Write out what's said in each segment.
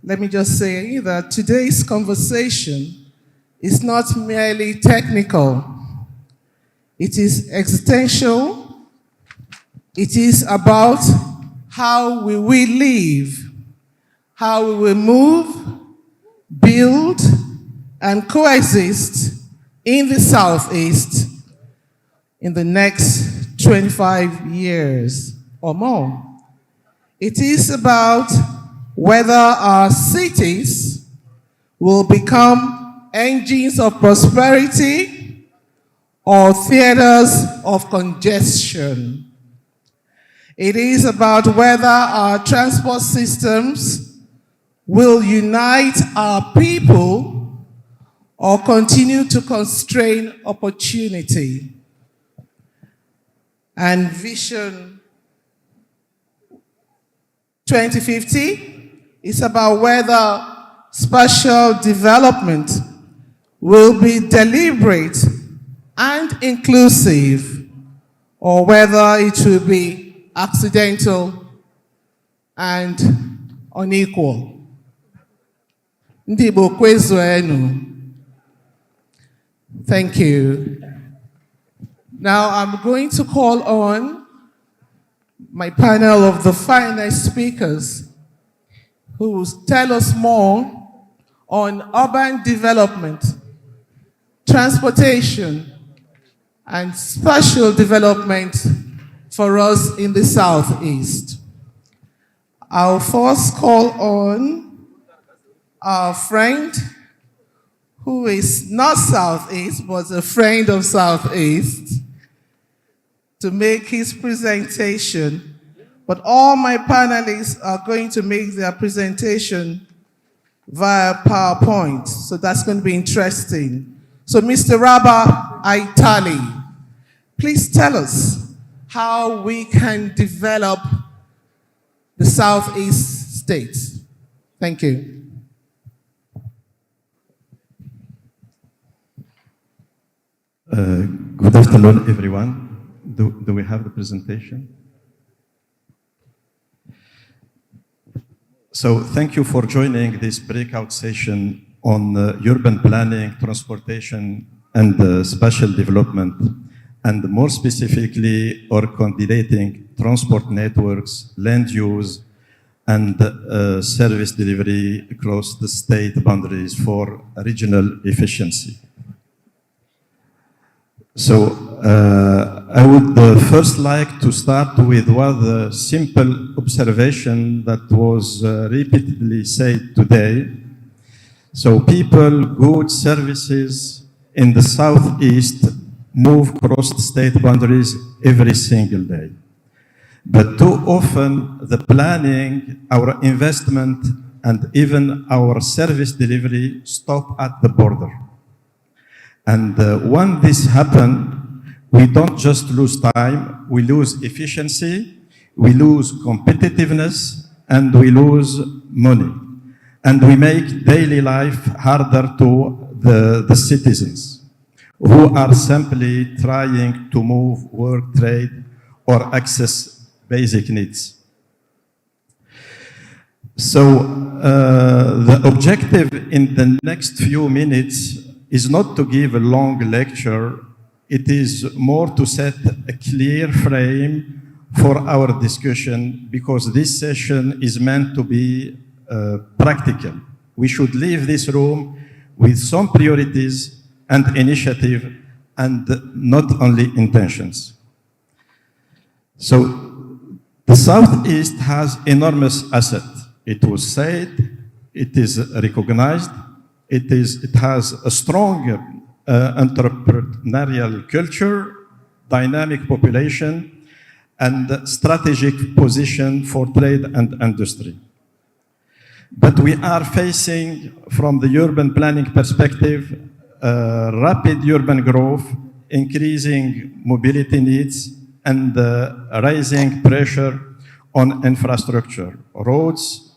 let me just say that today's conversation is not merely technical. It is existential. It is about how we will live, how we will move, build, and coexist in the Southeast in the next 25 years or more. It is about whether our cities will become engines of prosperity or theaters of congestion. It is about whether our transport systems will unite our people or continue to constrain opportunity. And Vision 2050 is about whether spatial development will be deliberate and inclusive, or whether it will be accidental and unequal. Ndị Igbo kwezuenu. Thank you. Now I'm going to call on my panel of the finest speakers who will tell us more on urban development, transportation, and spatial development for us in the Southeast. I'll first call on our friend who is not Southeast, but a friend of Southeast, to make his presentation. But all my panelists are going to make their presentation via PowerPoint, so that's going to be interesting. So Mr. Rabah Aitali, please tell us how we can develop the Southeast states. Thank you. Good afternoon, everyone. Do we have the presentation? So thank you for joining this breakout session on urban planning, transportation, and spatial development, and more specifically, or coordinating transport networks, land use, and service delivery across the state boundaries for regional efficiency. So I would first like to start with one simple observation that was repeatedly said today. So people, goods, services in the Southeast move across the state boundaries every single day. But too often the planning, our investment, and even our service delivery stop at the border. And when this happens, we don't just lose time, we lose efficiency, we lose competitiveness, and we lose money. And we make daily life harder to the citizens who are simply trying to move, work, trade, or access basic needs. So the objective in the next few minutes is not to give a long lecture, it is more to set a clear frame for our discussion, because this session is meant to be practical. We should leave this room with some priorities and initiative, and not only intentions. So the Southeast has enormous assets. It was said, it is recognized, it has a strong entrepreneurial culture, dynamic population, and strategic position for trade and industry. But we are facing, from the urban planning perspective, rapid urban growth, increasing mobility needs, and rising pressure on infrastructure, roads,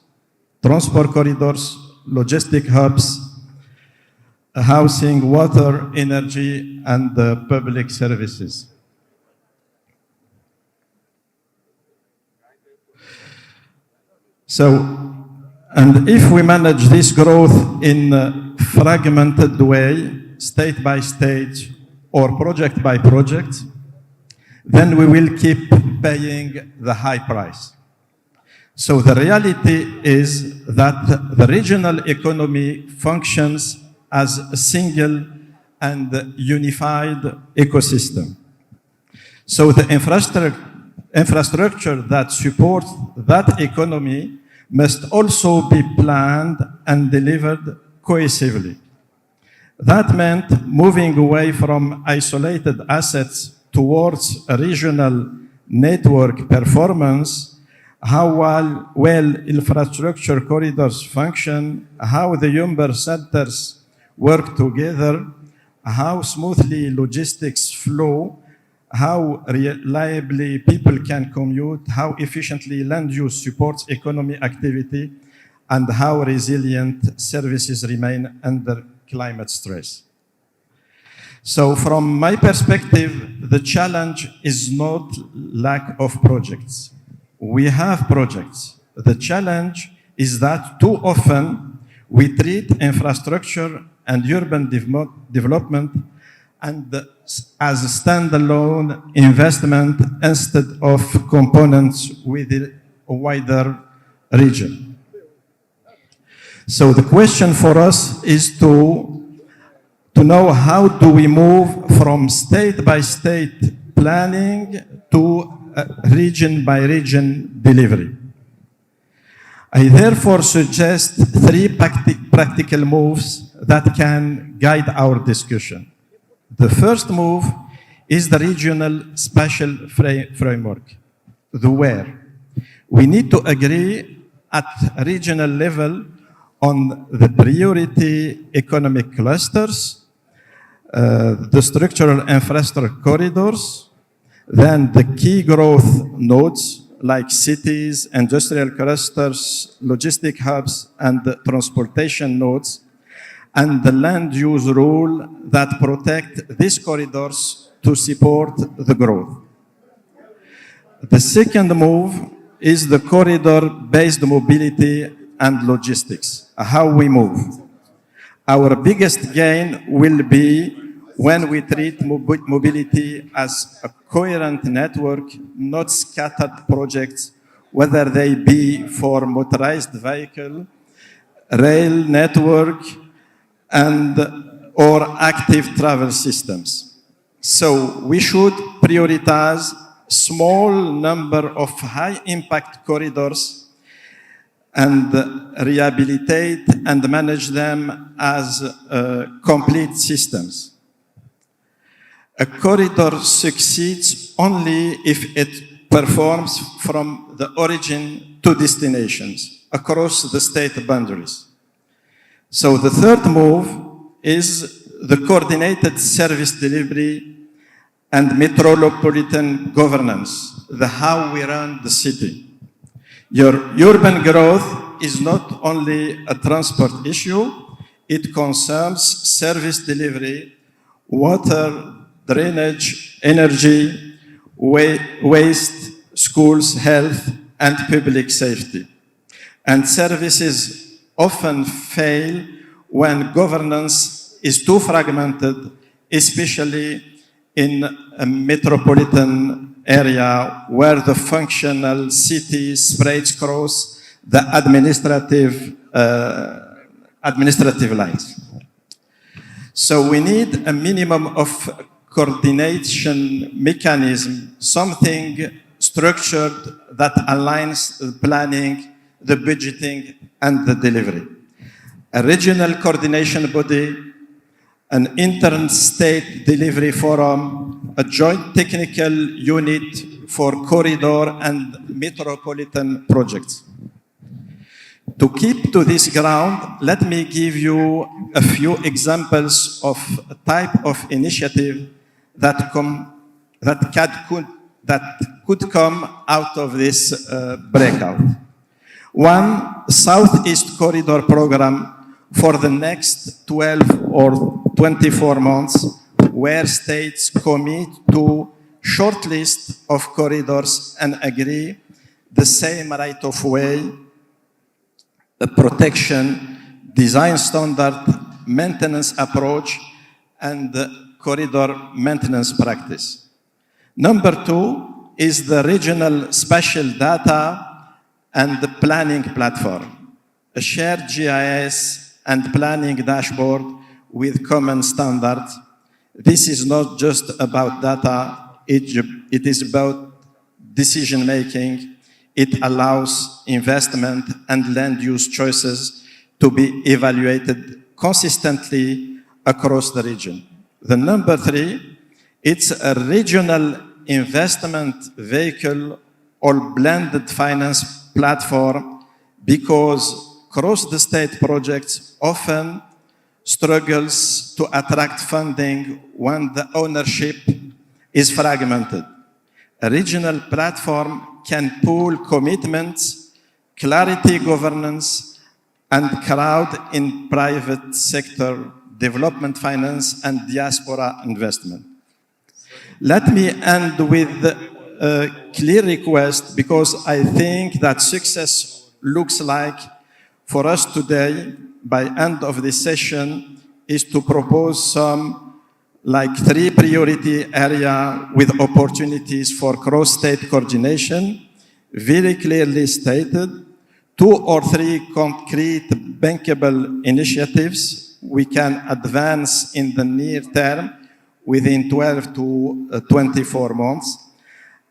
transport corridors, logistic hubs, housing, water, energy, and public services. So And if we manage this growth in a fragmented way, state by state or project by project, then we will keep paying the high price. So the reality is that the regional economy functions as a single and unified ecosystem. So the infrastructure that supports that economy must also be planned and delivered cohesively. That meant moving away from isolated assets towards a regional network performance, how well infrastructure corridors function, how the member centers work together, how smoothly logistics flow, how reliably people can commute, how efficiently land use supports economic activity, and how resilient services remain under climate stress. So from my perspective, the challenge is not lack of projects. We have projects. The challenge is that too often we treat infrastructure and urban development and as a standalone investment instead of components within a wider region. So the question for us is to know how do we move from state by state planning to region by region delivery. I therefore suggest three practical moves that can guide our discussion. The first move is the regional spatial framework, the where. We need to agree at regional level on the priority economic clusters, the structural infrastructure corridors, then the key growth nodes like cities, industrial clusters, logistic hubs, and the transportation nodes, and the land use rule that protect these corridors to support the growth. The second move is the corridor-based mobility and logistics, how we move. Our biggest gain will be when we treat mobility as a coherent network, not scattered projects, whether they be for motorized vehicle, rail network, or active travel systems. So we should prioritize small number of high impact corridors and rehabilitate and manage them as complete systems. A corridor succeeds only if it performs from the origin to destinations across the state boundaries. So the third move is the coordinated service delivery and metropolitan governance, the how we run the city. Your urban growth is not only a transport issue, it concerns service delivery, water, drainage, energy, waste, schools, health, and public safety. And services often fail when governance is too fragmented, especially in a metropolitan area where the functional city spreads across the administrative lines. So we need a minimum of coordination mechanism, something structured that aligns the planning, the budgeting, and the delivery. A regional coordination body, an inter-state delivery forum, a joint technical unit for corridor and metropolitan projects. To keep to this ground, let me give you a few examples of a type of initiative that could come out of this breakout. One, Southeast Corridor Program for the next 12 or 24 months, where states commit to shortlist of corridors and agree the same right of way protection, design standard, maintenance approach, and corridor maintenance practice. Number two is the regional spatial data and the planning platform, a shared GIS and planning dashboard with common standards. This is not just about data, it is about decision making. It allows investment and land use choices to be evaluated consistently across the region. The number three, it's a regional investment vehicle or blended finance platform because cross the state projects often struggles to attract funding when the ownership is fragmented. A regional platform can pool commitments, clarity governance, and crowd in private sector development finance and diaspora investment. Let me end with a clear request because I think that success looks like for us today by end of this session is to propose some like 3 priority area with opportunities for cross-state coordination, very clearly stated, 2 or 3 concrete bankable initiatives we can advance in the near term within 12 to 24 months,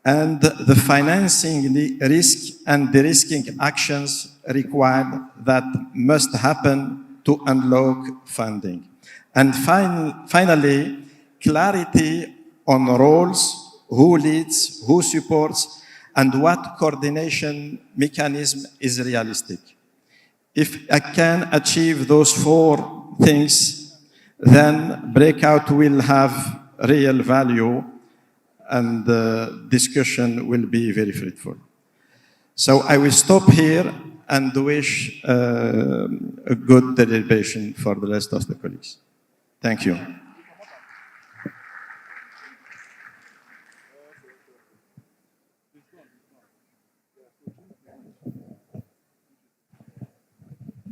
and the financing risk and de-risking actions required that must happen to unlock funding. And finally, clarity on roles, who leads, who supports, and what coordination mechanism is realistic. If I can achieve those 4 things, then breakout will have real value and the discussion will be very fruitful. So I will stop here and wish a good deliberation for the rest of the colleagues. Thank you.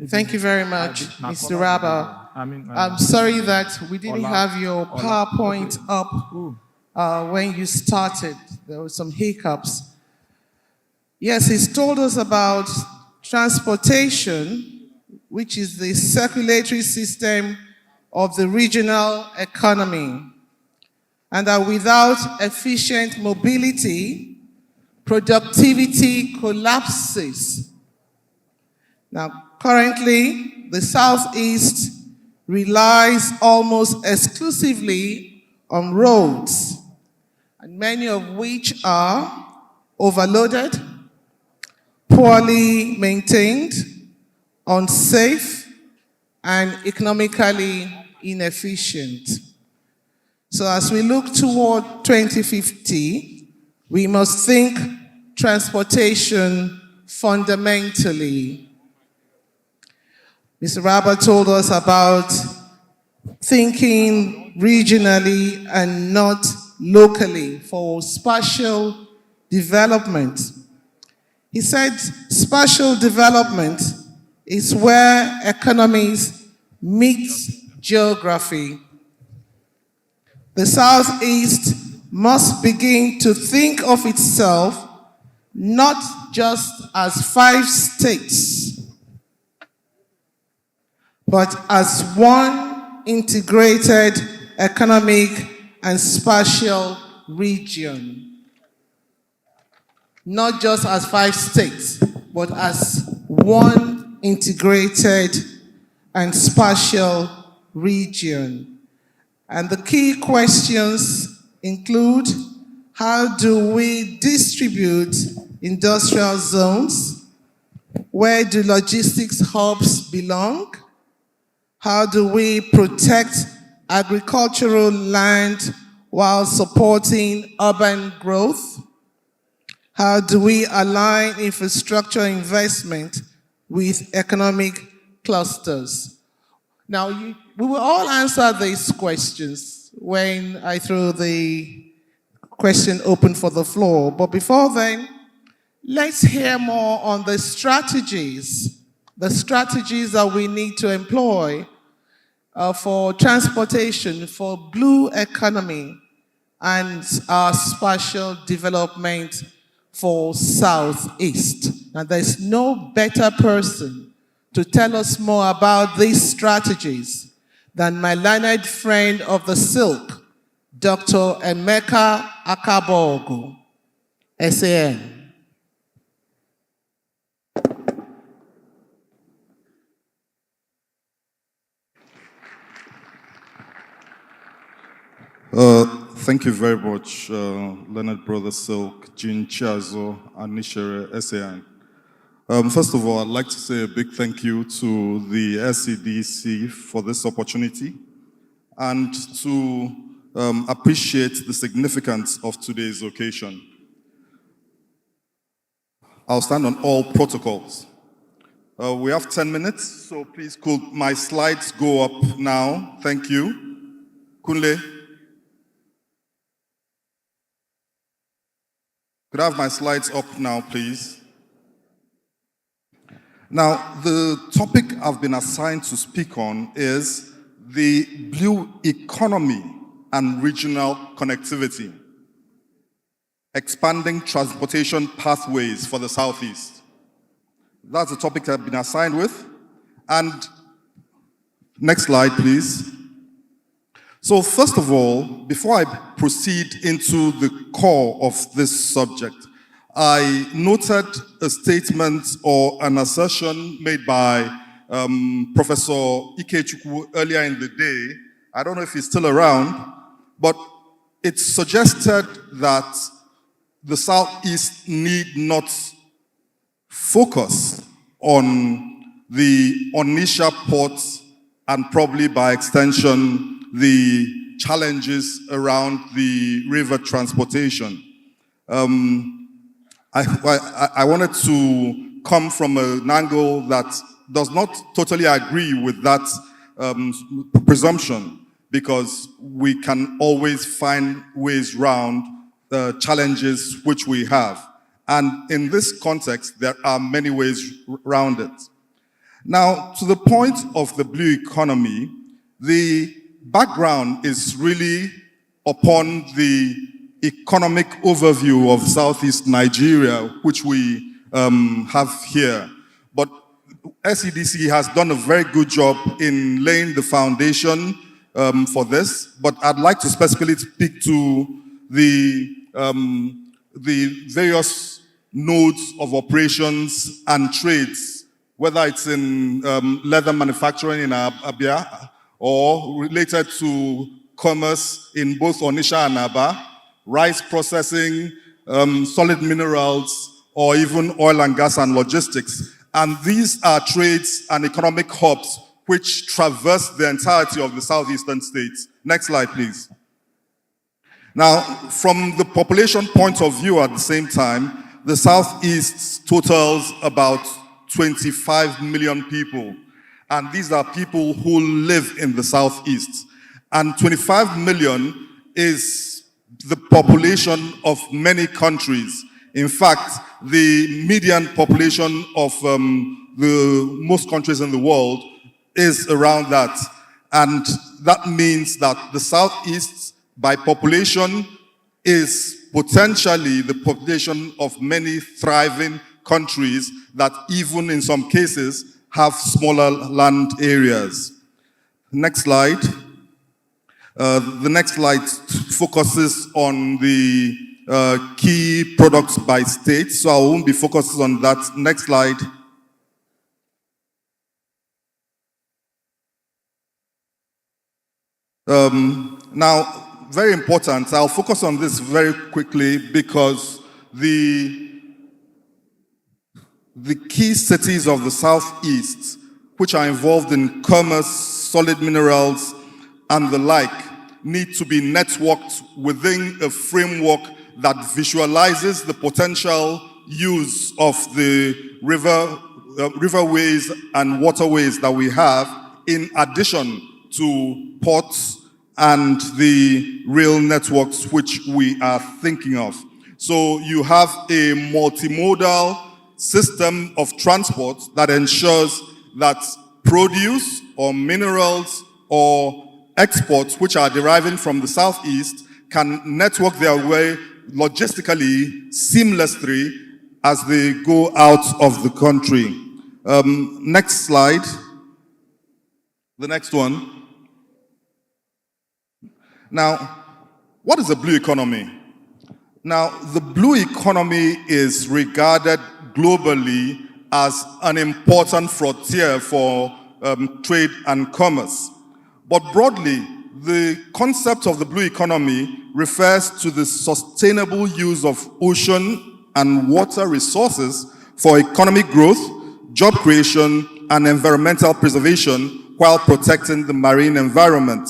Thank you very much, Mr. Rabba. I'm sorry that we didn't have your PowerPoint up when you started. There were some hiccups. Yes, he's told us about transportation, which is the circulatory system of the regional economy, and that without efficient mobility, productivity collapses. Now, currently, the Southeast relies almost exclusively on roads, and many of which are overloaded, poorly maintained, unsafe, and economically inefficient. So as we look toward 2050, we must think transportation fundamentally. Mr. Rabba told us about thinking regionally and not locally for spatial development. He said spatial development is where economies meet geography. The Southeast must begin to think of itself not just as 5 states, but as one integrated economic and spatial region. Not just as 5 states, but as one integrated and spatial region. And the key questions include: how do we distribute industrial zones? Where do logistics hubs belong? How do we protect agricultural land while supporting urban growth? How do we align infrastructure investment with economic clusters? Now, we will all answer these questions when I throw the question open for the floor. But before then, let's hear more on the strategies the strategies that we need to employ for transportation, for blue economy, and our spatial development for Southeast. Now, there's no better person to tell us more about these strategies than my learned friend of the Silk, Dr. Emeka Akabogu, SAN. Thank you very much, Leonard Brother Silk, Jean Chiazo, and Nishere SAN. First of all, I'd like to say a big thank you to the SEDC for this opportunity and to appreciate the significance of today's occasion. I'll stand on all protocols. We have 10 minutes, so please could my slides go up now? Thank you. Kunle. Could I have my slides up now, please? Now, the topic I've been assigned to speak on is the blue economy and regional connectivity, expanding transportation pathways for the Southeast. That's the topic I've been assigned with. And next slide, please. So first of all, before I proceed into the core of this subject, I noted a statement or an assertion made by Professor Ikechukwu earlier in the day. I don't know if he's still around, but it suggested that the Southeast need not focus on the Onitsha port and probably by extension the challenges around the river transportation. I wanted to come from an angle that does not totally agree with that presumption, because we can always find ways around the challenges which we have. And in this context, there are many ways around it. Now, to the point of the blue economy, the background is really upon the economic overview of Southeast Nigeria, which we have here. But SEDC has done a very good job in laying the foundation for this, but I'd like to specifically speak to the various nodes of operations and trades, whether it's in leather manufacturing in Abia, or related to commerce in both Onitsha and Aba, rice processing, solid minerals, or even oil and gas and logistics. And these are trades and economic hubs which traverse the entirety of the southeastern states. Next slide, please. Now, from the population point of view at the same time, the Southeast totals about 25 million people. And these are people who live in the Southeast. And 25 million is the population of many countries. In fact, the median population of the most countries in the world is around that. And that means that the Southeast, by population, is potentially the population of many thriving countries that even in some cases have smaller land areas. Next slide. The next slide focuses on the key products by state, so I won't be focusing on that. Next slide. Now, very important, I'll focus on this very quickly because the key cities of the Southeast, which are involved in commerce, solid minerals, and the like, need to be networked within a framework that visualizes the potential use of the riverways and waterways that we have, in addition to ports and the rail networks which we are thinking of. So you have a multimodal system of transport that ensures that produce or minerals or exports which are deriving from the southeast can network their way logistically, seamlessly, as they go out of the country. Next slide. The next one. Now, what is the blue economy? Now, the blue economy is regarded globally as an important frontier for trade and commerce. But broadly, the concept of the blue economy refers to the sustainable use of ocean and water resources for economic growth, job creation, and environmental preservation while protecting the marine environment.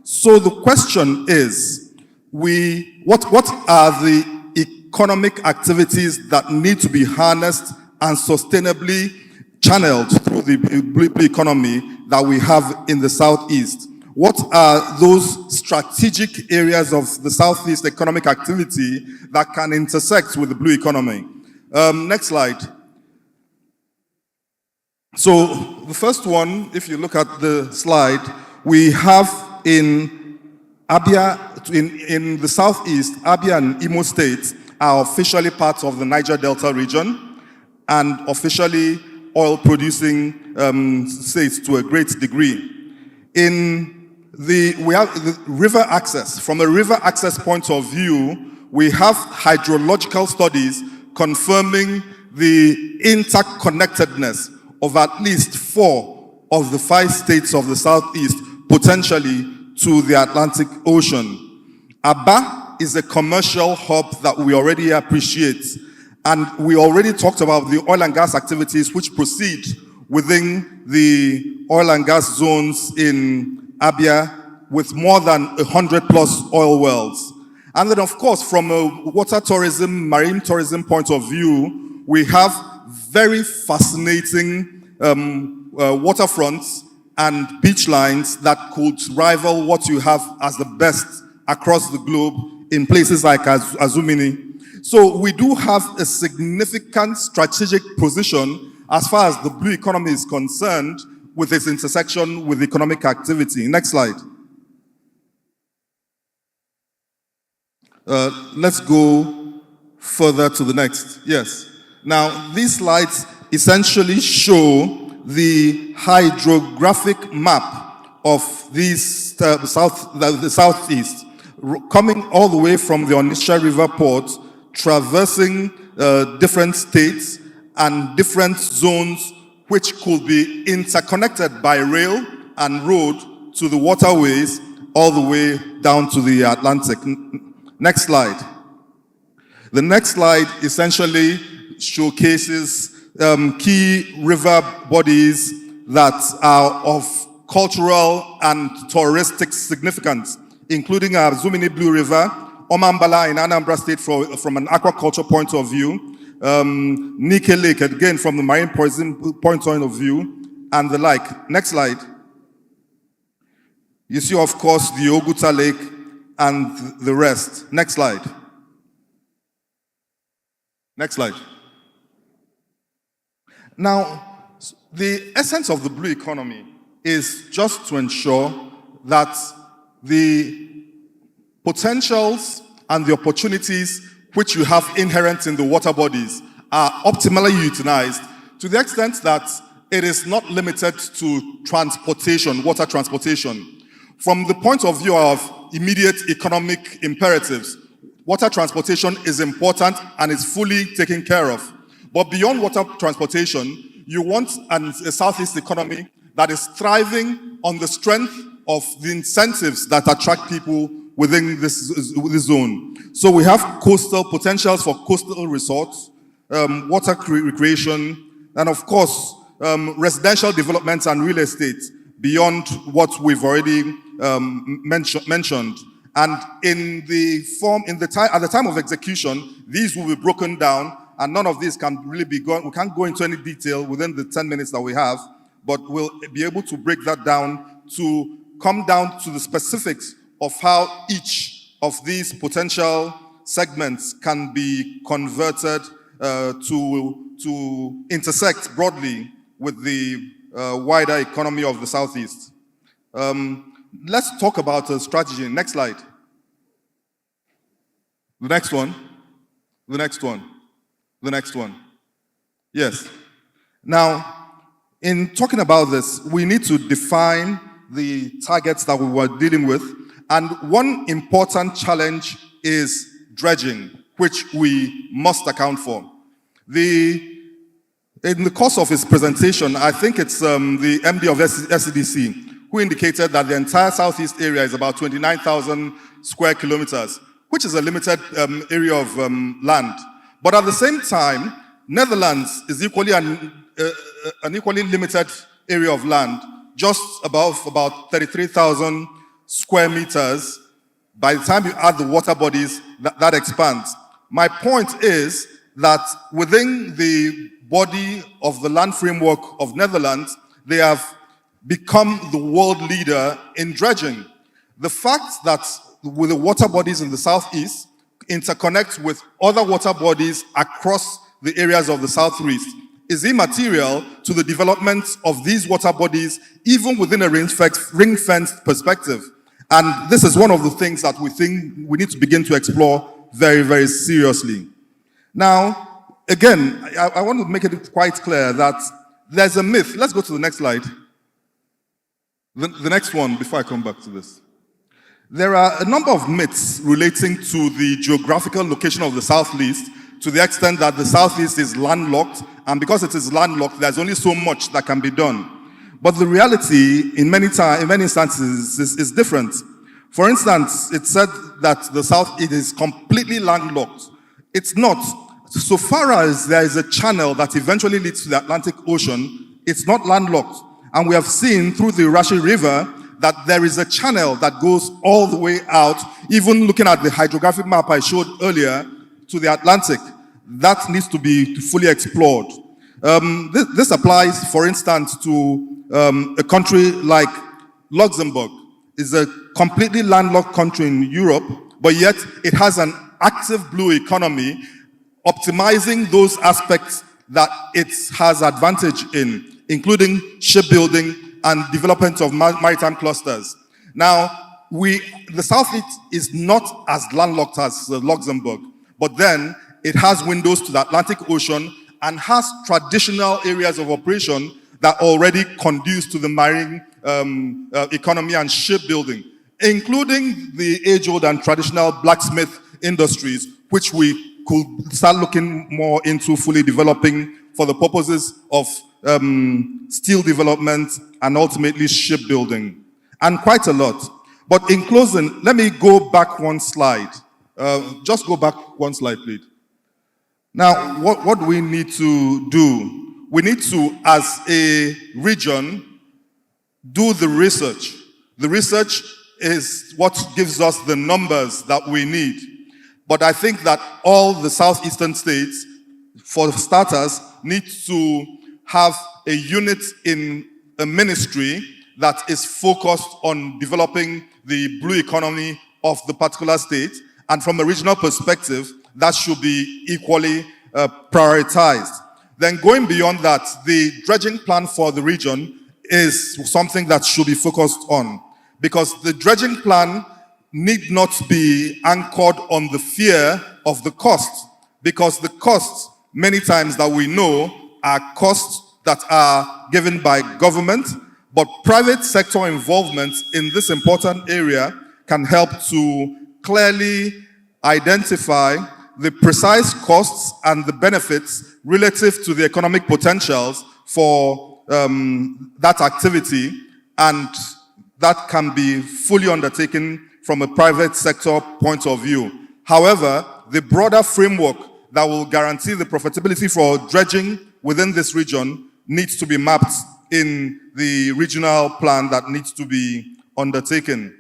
So the question is, what are the economic activities that need to be harnessed and sustainably channeled through the blue economy that we have in the Southeast? What are those strategic areas of the Southeast economic activity that can intersect with the blue economy? Next slide. So the first one, if you look at the slide, we have in Abia, in the Southeast, Abia and Imo states are officially part of the Niger Delta region and officially oil-producing states to a great degree. We have the river access. From a river access point of view, we have hydrological studies confirming the interconnectedness of at least 4 of the 5 states of the Southeast, potentially to the Atlantic Ocean. Aba is a commercial hub that we already appreciate, and we already talked about the oil and gas activities which proceed within the oil and gas zones in Abia with more than 100+ oil wells. And then, of course, from a water tourism, marine tourism point of view, we have very fascinating waterfronts and beach lines that could rival what you have as the best across the globe in places like Azumini. So we do have a significant strategic position as far as the blue economy is concerned with its intersection with economic activity. Next slide. Let's go further to the next. Yes. Now, these slides essentially show the hydrographic map of the Southeast, coming all the way from the Onitsha River port, traversing different states and different zones which could be interconnected by rail and road to the waterways all the way down to the Atlantic. Next slide. The next slide essentially showcases key river bodies that are of cultural and touristic significance, including Zumini Blue River, Omambala in Anambra State from an aquaculture point of view, Nike Lake, again from the marine point of view, and the like. Next slide. You see, of course, the Oguta Lake and the rest. Next slide. Next slide. Now, the essence of the blue economy is just to ensure that the potentials and the opportunities which you have inherent in the water bodies are optimally utilized to the extent that it is not limited to transportation, water transportation. From the point of view of immediate economic imperatives, water transportation is important and is fully taken care of. But beyond water transportation, you want a Southeast economy that is thriving on the strength of the incentives that attract people within this zone. So we have coastal potentials for coastal resorts, water recreation, and of course, residential developments and real estate beyond what we've already mentioned. And at the time of execution, these will be broken down, and none of these can really be we can't go into any detail within the 10 minutes that we have, but we'll be able to break that down to come down to the specifics of how each of these potential segments can be converted to intersect broadly with the wider economy of the Southeast. Let's talk about a strategy. Next slide. The next one. The next one. The next one. Yes. Now, in talking about this, we need to define the targets that we were dealing with. And one important challenge is dredging, which we must account for. In the course of his presentation, I think it's the MD of SEDC, who indicated that the entire Southeast area is about 29,000 square kilometers, which is a limited area of land. But at the same time, Netherlands is equally an equally limited area of land, just above about 33,000 square meters. By the time you add the water bodies, that expands. My point is that within the body of the land framework of Netherlands, they have become the world leader in dredging. The fact that with the water bodies in the southeast interconnect with other water bodies across the areas of the southeast is immaterial to the development of these water bodies, even within a ring-fenced perspective. And this is one of the things that we think we need to begin to explore very, very seriously. Now, again, I want to make it quite clear that there's a myth. Let's go to the next slide. The next one, before I come back to this. There are a number of myths relating to the geographical location of the Southeast, to the extent that the Southeast is landlocked, and because it is landlocked, there's only so much that can be done. But the reality, in many instances, is different. For instance, it's said that the Southeast is completely landlocked. It's not. So far as there is a channel that eventually leads to the Atlantic Ocean, it's not landlocked. And we have seen through the Rashi River that there is a channel that goes all the way out, even looking at the hydrographic map I showed earlier, to the Atlantic. That needs to be fully explored. This applies, for instance, to a country like Luxembourg. It's a completely landlocked country in Europe, but yet it has an active blue economy, optimizing those aspects that it has advantage in, including shipbuilding and development of maritime clusters. Now, the Southeast is not as landlocked as Luxembourg, but then it has windows to the Atlantic Ocean and has traditional areas of operation that already conduce to the marine economy and shipbuilding, including the age-old and traditional blacksmith industries, which we could start looking more into fully developing for the purposes of steel development and ultimately shipbuilding, and quite a lot. But in closing, let me go back one slide. Just go back one slide, please. Now, what do we need to do? We need to, as a region, do the research. The research is what gives us the numbers that we need. But I think that all the southeastern states, for starters, need to have a unit in a ministry that is focused on developing the blue economy of the particular state. And from a regional perspective, that should be equally prioritized. Then going beyond that, the dredging plan for the region is something that should be focused on, because the dredging plan need not be anchored on the fear of the cost, because the costs, many times that we know, are costs that are given by government, but private sector involvement in this important area can help to clearly identify the precise costs and the benefits relative to the economic potentials for that activity, and that can be fully undertaken from a private sector point of view. However, the broader framework that will guarantee the profitability for dredging within this region needs to be mapped in the regional plan that needs to be undertaken.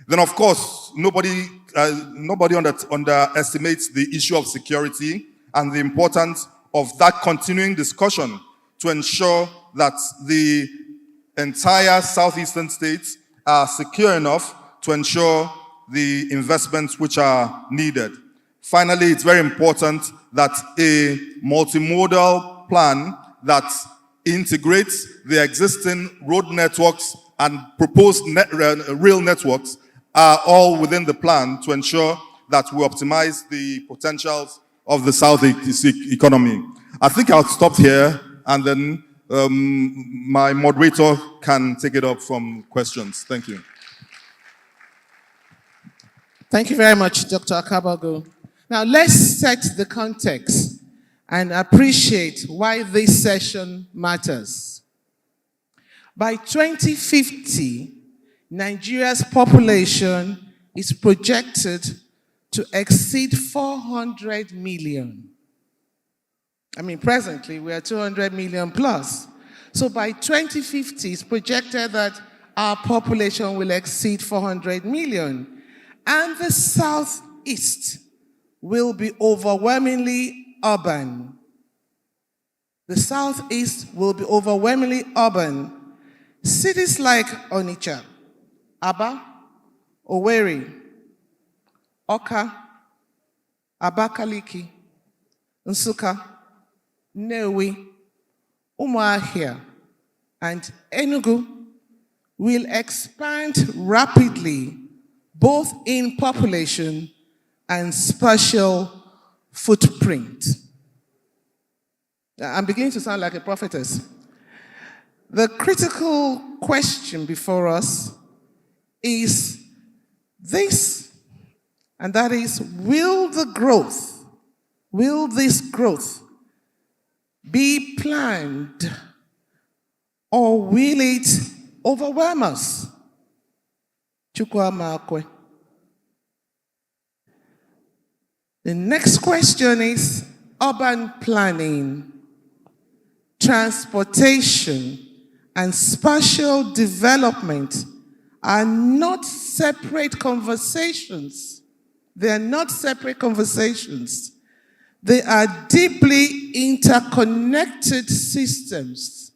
Then, of course, nobody underestimates the issue of security and the importance of that continuing discussion to ensure that the entire southeastern states are secure enough to ensure the investments which are needed. Finally, it's very important that a multimodal plan that integrate the existing road networks and proposed rail networks are all within the plan to ensure that we optimize the potentials of the Southeast economy. I think I'll stop here, and then my moderator can take it up from questions. Thank you. Thank you very much, Dr. Akabago. Now, let's set the context and appreciate why this session matters. By 2050, Nigeria's population is projected to exceed 400 million. I mean, presently, we are 200 million plus. So by 2050, it's projected that our population will exceed 400 million. And the Southeast will be overwhelmingly urban. The Southeast will be overwhelmingly urban. Cities like Onitsha, Aba, Owerri, Awka, Abakaliki, Nsukka, Nnewi, Umuahia, and Enugu will expand rapidly, both in population and spatial footprint. I'm beginning to sound like a prophetess. The critical question before us is this, and that is, will this growth be planned, or will it overwhelm us? Chukwuamakwe. The next question is urban planning, transportation, and spatial development are not separate conversations. They are not separate conversations. They are deeply interconnected systems.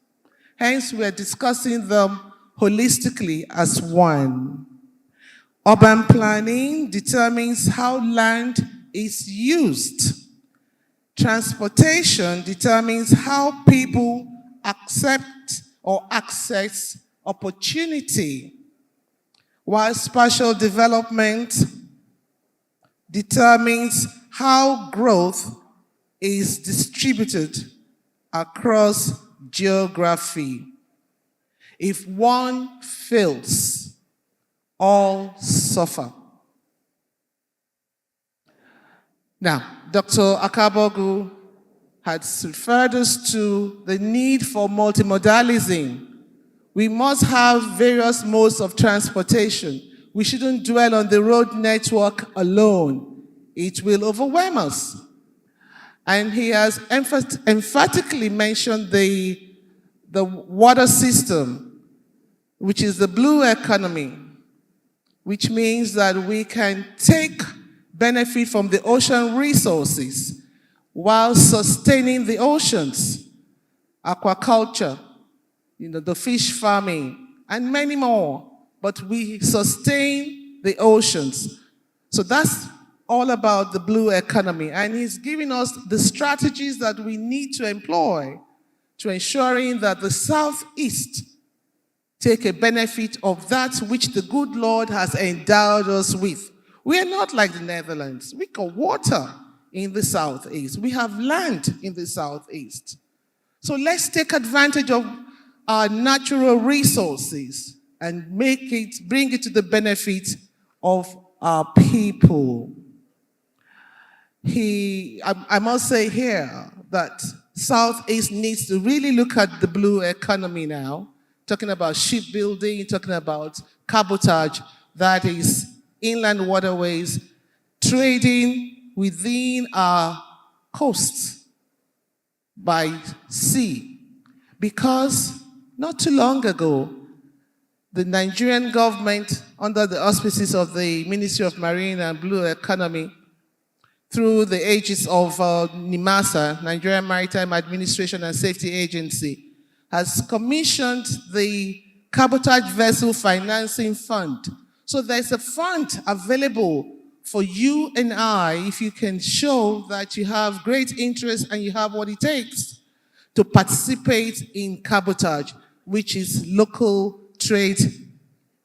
Hence, we are discussing them holistically as one. Urban planning determines how land is used. Transportation determines how people accept or access opportunity, while spatial development determines how growth is distributed across geography. If one fails, all suffer. Now, Dr. Akabogu had referred us to the need for multimodalism. We must have various modes of transportation. We shouldn't dwell on the road network alone. It will overwhelm us. And he has emphatically mentioned the water system, which is the blue economy, which means that we can take benefit from the ocean resources while sustaining the oceans, aquaculture, the fish farming, and many more. But we sustain the oceans. So that's all about the blue economy. And he's giving us the strategies that we need to employ to ensuring that the Southeast take a benefit of that which the good Lord has endowed us with. We are not like the Netherlands. We got water in the Southeast. We have land in the Southeast. So let's take advantage of our natural resources and bring it to the benefit of our people. I must say here that Southeast needs to really look at the blue economy now, talking about shipbuilding, talking about cabotage, that is inland waterways, trading within our coasts by sea. Because not too long ago, the Nigerian government, under the auspices of the Ministry of Marine and Blue Economy, through the aegis of NIMASA, Nigerian Maritime Administration and Safety Agency, has commissioned the Cabotage Vessel Financing Fund. So there's a fund available for you and I if you can show that you have great interest and you have what it takes to participate in cabotage, which is local trade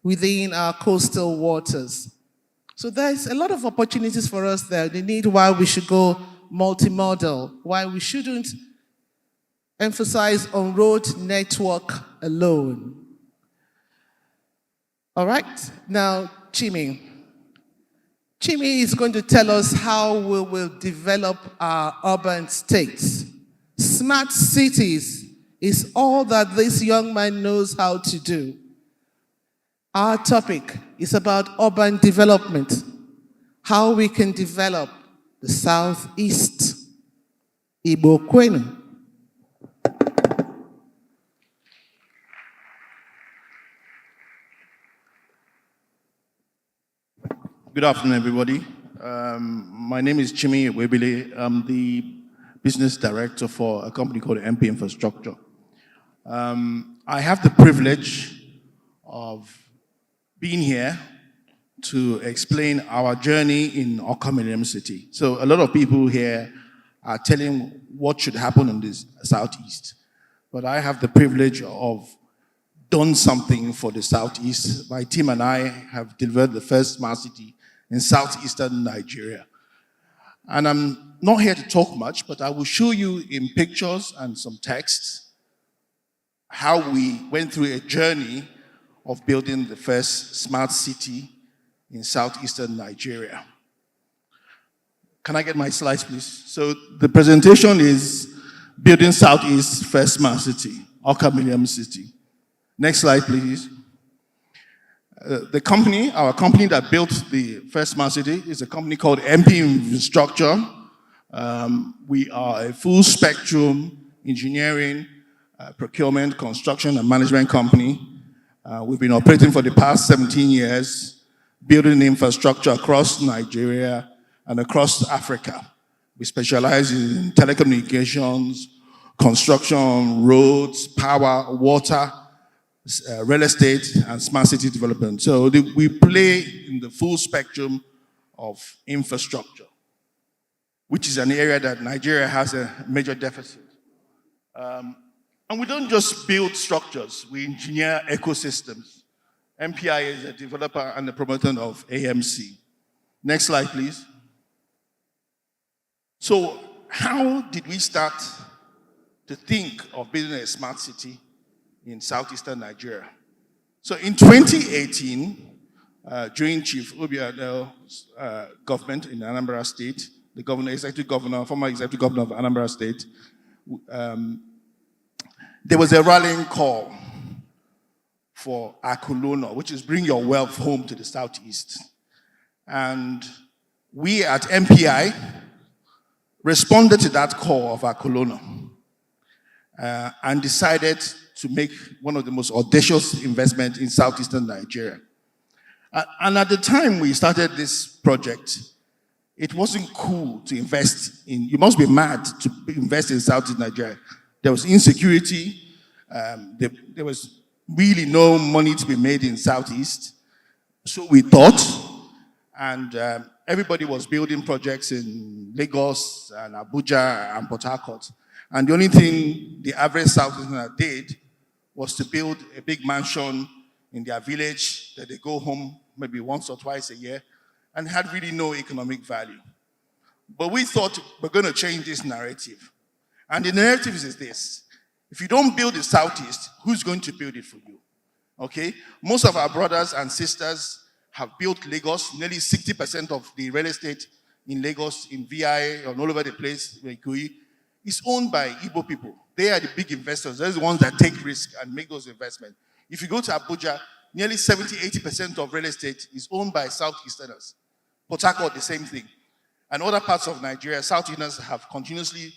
within our coastal waters. So there's a lot of opportunities for us there. The need why we should go multimodal, why we shouldn't emphasize on road network alone. All right, now Chimi. Chimi is going to tell us how we will develop our urban states. Smart cities is all that this young man knows how to do. Our topic is about urban development, how we can develop the Southeast. Igbo kwenu. Good afternoon, everybody. My name is Chimi Webile. I'm the business director for a company called MP Infrastructure. I have the privilege of being here to explain our journey in Awka Millennium City. So a lot of people here are telling what should happen in this Southeast. But I have the privilege of done something for the Southeast. My team and I have delivered the first smart city in southeastern Nigeria. And I'm not here to talk much, but I will show you in pictures and some text how we went through a journey of building the first smart city in southeastern Nigeria. Can I get my slides, please? So the presentation is building Southeast first smart city, Awka Millennium City. Next slide, please. Our company that built the first smart city is a company called MP Infrastructure. We are a full spectrum engineering, procurement, construction, and management company. We've been operating for the past 17 years, building infrastructure across Nigeria and across Africa. We specialize in telecommunications, construction, roads, power, water, real estate, and smart city development. So we play in the full spectrum of infrastructure, which is an area that Nigeria has a major deficit. And we don't just build structures, we engineer ecosystems. MPI is a developer and a promoter of AMC. Next slide, please. So how did we start to think of building a smart city in southeastern Nigeria? So in 2018, during Chief Obiadel's government in Anambra State, the former executive governor of Anambra State, there was a rallying call for Akulona, which is bring your wealth home to the southeast. And we at MPI responded to that call of Akulona and decided to make one of the most audacious investments in southeastern Nigeria. And at the time we started this project, it wasn't cool to invest in, you must be mad to invest in southeast Nigeria. There was insecurity, there was really no money to be made in southeast. So we thought, and everybody was building projects in Lagos and Abuja and Port Harcourt. And the only thing the average Southeasterner did was to build a big mansion in their village that they go home maybe once or twice a year and had really no economic value. But we thought we're going to change this narrative. And the narrative is this: if you don't build the Southeast, who's going to build it for you? Okay? Most of our brothers and sisters have built Lagos. Nearly 60% of the real estate in Lagos, in VI, and all over the place, is owned by Igbo people. They are the big investors. They're the ones that take risk and make those investments. If you go to Abuja, nearly 70-80% of real estate is owned by Southeasterners. Port Harcourt, the same thing. And other parts of Nigeria, Southeasterners have continuously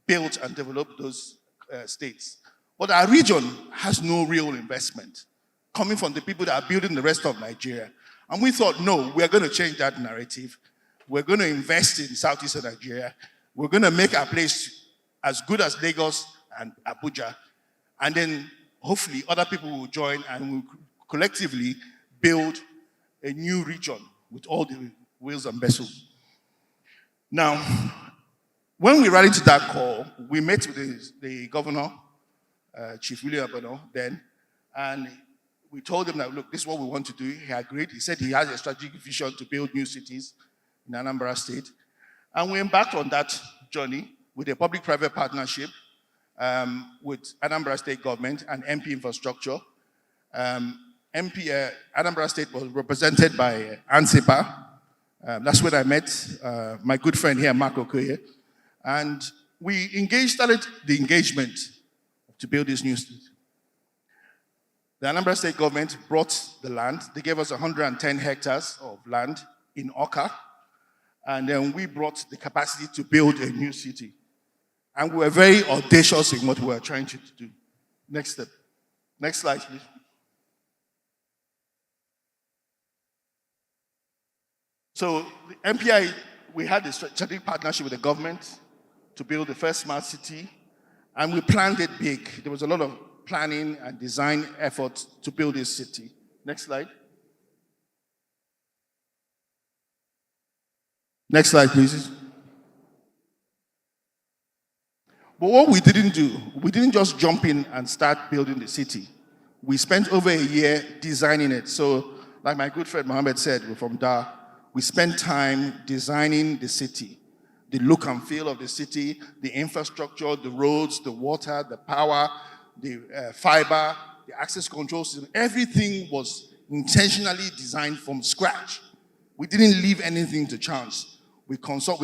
built and developed those states. But our region has no real investment coming from the people that are building the rest of Nigeria. And we thought, no, we're going to change that narrative. We're going to invest in southeastern Nigeria. We're going to make our place as good as Lagos and Abuja. And then hopefully other people will join and we'll collectively build a new region with all the wheels and vessels. Now, When we rallied to that call, we met with the governor, Chief William Abano, then, and we told him that, look, this is what we want to do. He agreed. He said he has a strategic vision to build new cities in Anambra State. And we embarked on that journey with a public-private partnership with Anambra State government and MP infrastructure. Anambra State was represented by ANSEPA. That's when I met my good friend here, Mark Okoye. And we started the engagement to build this new state. The Anambra State government brought the land. They gave us 110 hectares of land in Oka. And then we brought the capacity to build a new city. And we were very audacious in what we were trying to do. Next step. Next slide, please. So the MPI, we had a strategic partnership with the government to build the first smart city. And we planned it big. There was a lot of planning and design efforts to build this city. Next slide. Next slide, please. But what we didn't do, we didn't just jump in and start building the city. We spent over a year designing it. So, like my good friend Mohammed said, we're from Dar, we spent time designing the city, the look and feel of the city, the infrastructure, the roads, the water, the power, the fiber, the access control system. Everything was intentionally designed from scratch. We didn't leave anything to chance. We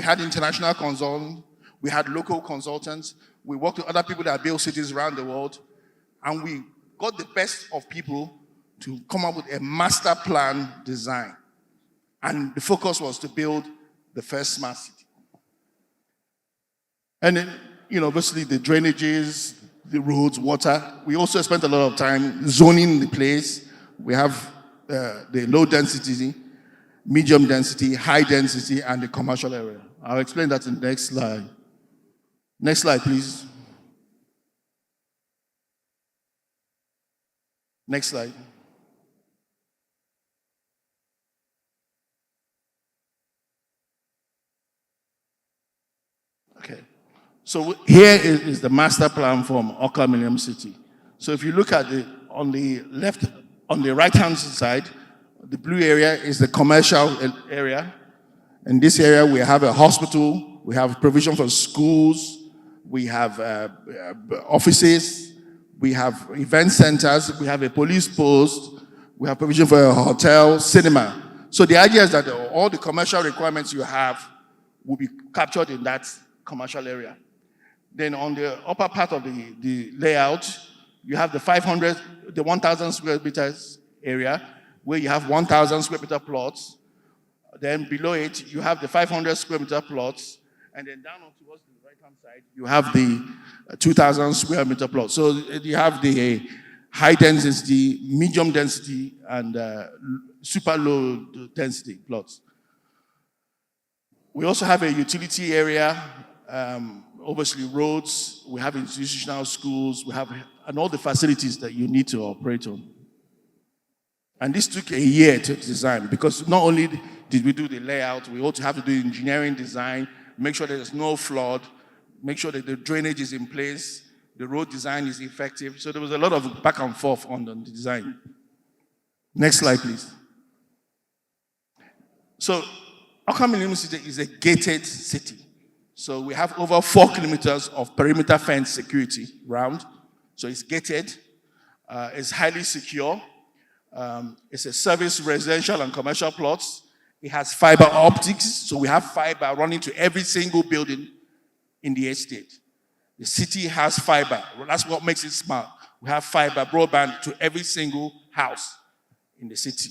had international consultants, we had local consultants, we worked with other people that build cities around the world, and we got the best of people to come up with a master plan design. And the focus was to build the first smart city. And then, obviously the drainages, the roads, water. We also spent a lot of time zoning the place. We have the low density, medium density, high density, and the commercial area. I'll explain that in the next slide. Next slide, please. Next slide. Okay. So here is the master plan from Oka Millennium City. So if you look at on the right-hand side, the blue area is the commercial area. In this area, we have a hospital, we have provision for schools, we have offices, we have event centers, we have a police post, we have provision for a hotel, cinema. So the idea is that all the commercial requirements you have will be captured in that commercial area. Then on the upper part of the layout, you have the 1,000 square meters area, where you have 1,000 square meter plots. Then below it, you have the 500 square meter plots. And then down towards the right-hand side, you have the 2,000 square meter plots. So you have the high density, medium density, and super low density plots. We also have a utility area, obviously roads, we have institutional schools, and all the facilities that you need to operate on. And this took a year to design, because not only did we do the layout, we also have to do engineering design, make sure there's no flood, make sure that the drainage is in place, the road design is effective. So there was a lot of back and forth on the design. Next slide, please. So Oka Millennium City is a gated city. So we have over 4 kilometers of perimeter fence security around. So it's gated, it's highly secure. It's a service residential and commercial plots. It has fiber optics, so we have fiber running to every single building in the estate. The city has fiber. Well, that's what makes it smart. We have fiber broadband to every single house in the city.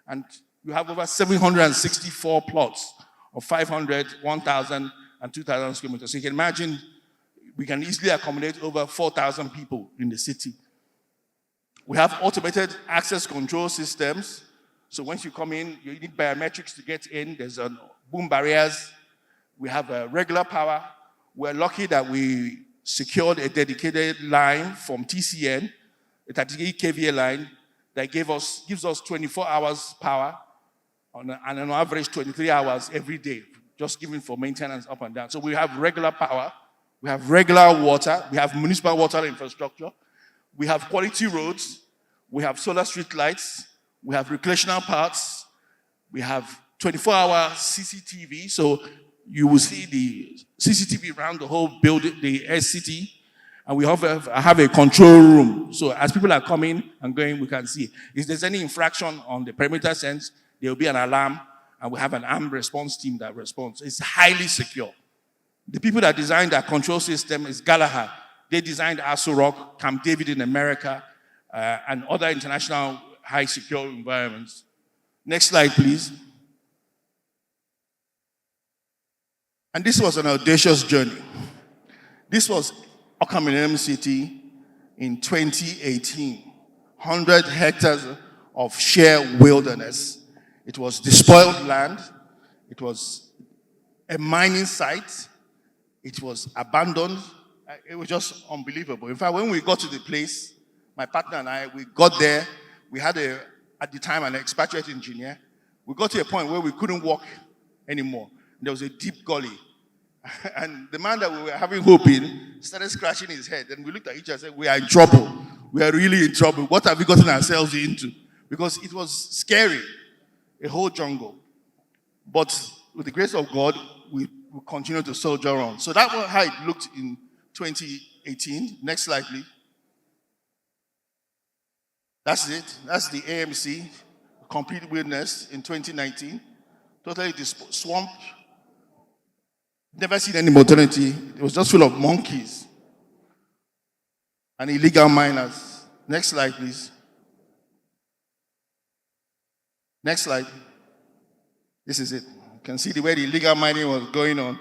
And you have over 764 plots of 500, 1,000, and 2,000 square meters. So you can imagine we can easily accommodate over 4,000 people in the city. We have automated access control systems. So once you come in, you need biometrics to get in. There's boom barriers. We have regular power. We're lucky that we secured a dedicated line from TCN, a 38 kVA line that gives us 24 hours power and on average 23 hours every day just given for maintenance up and down. So we have regular power, we have regular water, we have municipal water infrastructure, we have quality roads, we have solar street lights, we have recreational parks, we have 24-hour CCTV, so you will see the CCTV around the whole building, the SCT, and we have a control room. So as people are coming and going, we can see. If there's any infraction on the perimeter sense, there will be an alarm, and we have an armed response team that responds. It's highly secure. The people that designed our control system is Gallagher. They designed Aso Rock, Camp David in America, and other international high secure environments. Next slide, please. And this was an audacious journey. This was Okaminam City in 2018. 100 hectares of sheer wilderness. It was despoiled land. It was a mining site. It was abandoned. It was just unbelievable. In fact, when we got to the place, my partner and I, we got there. We had, at the time, an expatriate engineer. We got to a point where we couldn't walk anymore. There was a deep gully. And the man that we were having hope in started scratching his head. And we looked at each other and said, we are in trouble. We are really in trouble. What have we gotten ourselves into? Because it was scary, a whole jungle. But with the grace of God, we continued to soldier on. So that was how it looked in 2018. Next slide, please. That's it. That's the AMC, complete wilderness in 2019. Totally swamped. Never seen any modernity. It was just full of monkeys and illegal miners. Next slide, please. Next slide. This is it. You can see the way the illegal mining was going on.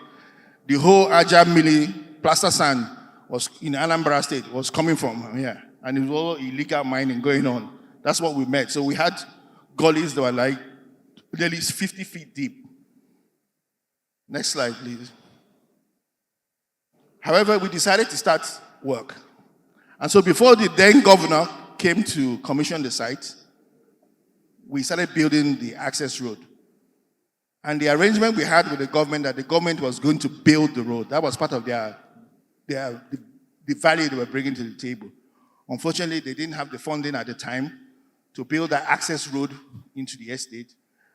The whole Ajamili plaster sand was in Anambra State, was coming from here. And it was all illegal mining going on. That's what we met. So we had gullies that were like nearly 50 feet deep. Next slide, please. However, we decided to start work. And so before the then governor came to commission the site, we started building the access road. And the arrangement we had with the government that the government was going to build the road, that was part of the value they were bringing to the table. Unfortunately, they didn't have the funding at the time to build that access road into the estate.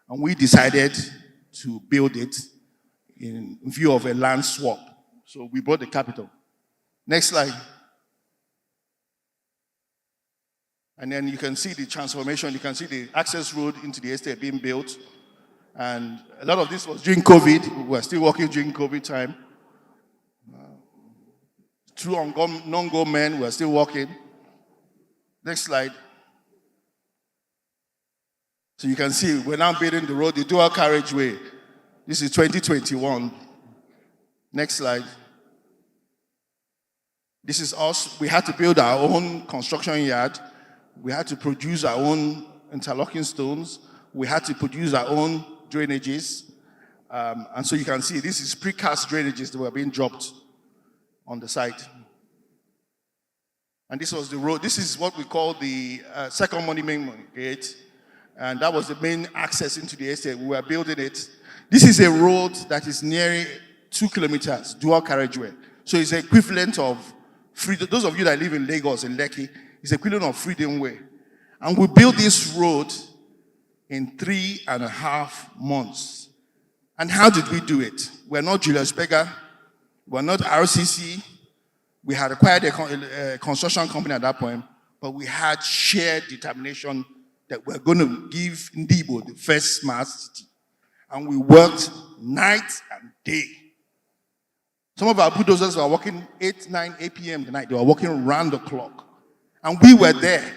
And we decided to build it in view of a land swap. So we bought the capital. Next slide. And then you can see the transformation. You can see the access road into the estate being built. And a lot of this was during COVID. We were still working during COVID time. Through non-go men, we were still working. Next slide. So you can see we're now building the road, the dual carriageway. This is 2021. Next slide. This is us. We had to build our own construction yard. We had to produce our own interlocking stones. We had to produce our own drainages. And so you can see this is precast drainages that were being dropped on the site. And this was the road. This is what we call the second monument gate. And that was the main access into the estate. We were building it. This is a road that is nearly 2 kilometers, dual carriageway. So it's equivalent of Freedom. Those of you that live in Lagos, in Lekki, it's equivalent of Freedom Way. And we built this road in 3.5 months. And how did we do it? We're not Julius Berger. We're not RCC. We had acquired a construction company at that point, but we had shared determination that we're going to give Ndibo the first smart city. And we worked night and day. Some of our bulldozers were working 8 p.m. the night. They were working around the clock. And we were there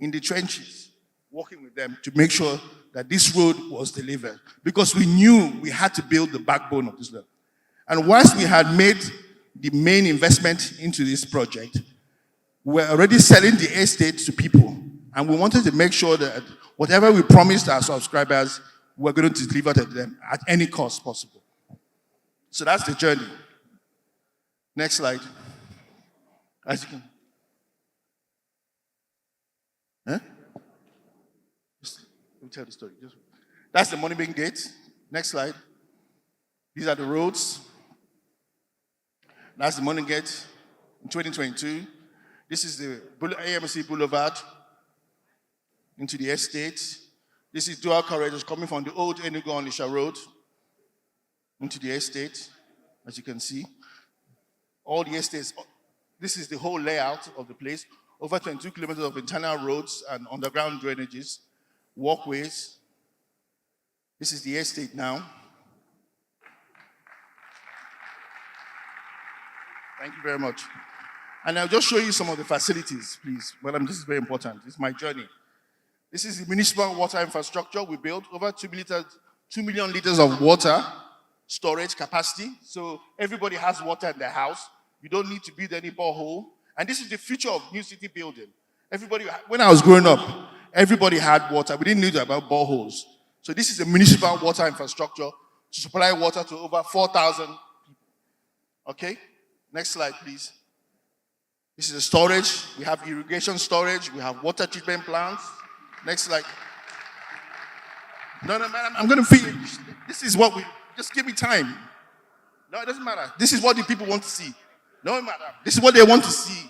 in the trenches, working with them to make sure that this road was delivered. Because we knew we had to build the backbone of this road. And once we had made the main investment into this project, we were already selling the estate to people. And we wanted to make sure that whatever we promised our subscribers, we're going to deliver to them at any cost possible. So that's the journey. Next slide. As you can. Huh? Let me tell the story. That's the Monument Gate. Next slide. These are the roads. That's the Morning Gate in 2022. This is the AMC Boulevard into the estate. This is dual corridors coming from the old Enugu Onitsha Road into the estate, as you can see. All the estates, this is the whole layout of the place. Over 22 kilometers of internal roads and underground drainages, walkways. This is the estate now. Thank you very much. And I'll just show you some of the facilities, please. Madam, this is very important. This is my journey. This is the municipal water infrastructure we built. Over 2 million liters of water storage capacity. So everybody has water in their house. You don't need to build any borehole. And this is the future of new city building. When I was growing up, everybody had water. We didn't need to about boreholes. So this is a municipal water infrastructure to supply water to over 4,000 people. Okay? Next slide, please. This is the storage. We have irrigation storage. We have water treatment plants. Next slide. No, madam, I'm going to finish. This is what just give me time. No, it doesn't matter. This is what the people want to see. No, madam, this is what they want to see.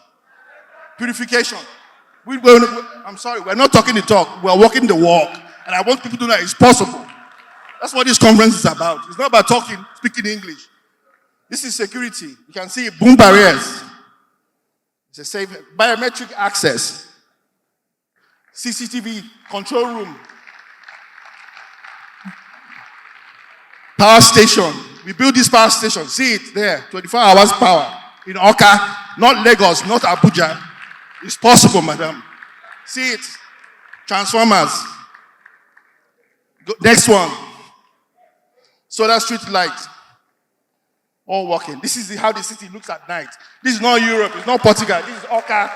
Purification. I'm sorry, we're not talking the talk. We're walking the walk. And I want people to know it's possible. That's what this conference is about. It's not about speaking English. This is security. You can see boom barriers. It's a safe biometric access. CCTV control room. Power station. We built this power station. See it there. 24 hours power. In Oka, not Lagos, not Abuja. It's possible, madam. See it. Transformers. Next one. Solar street light. All working. This is how the city looks at night. This is not Europe. It's not Portugal. This is Oka.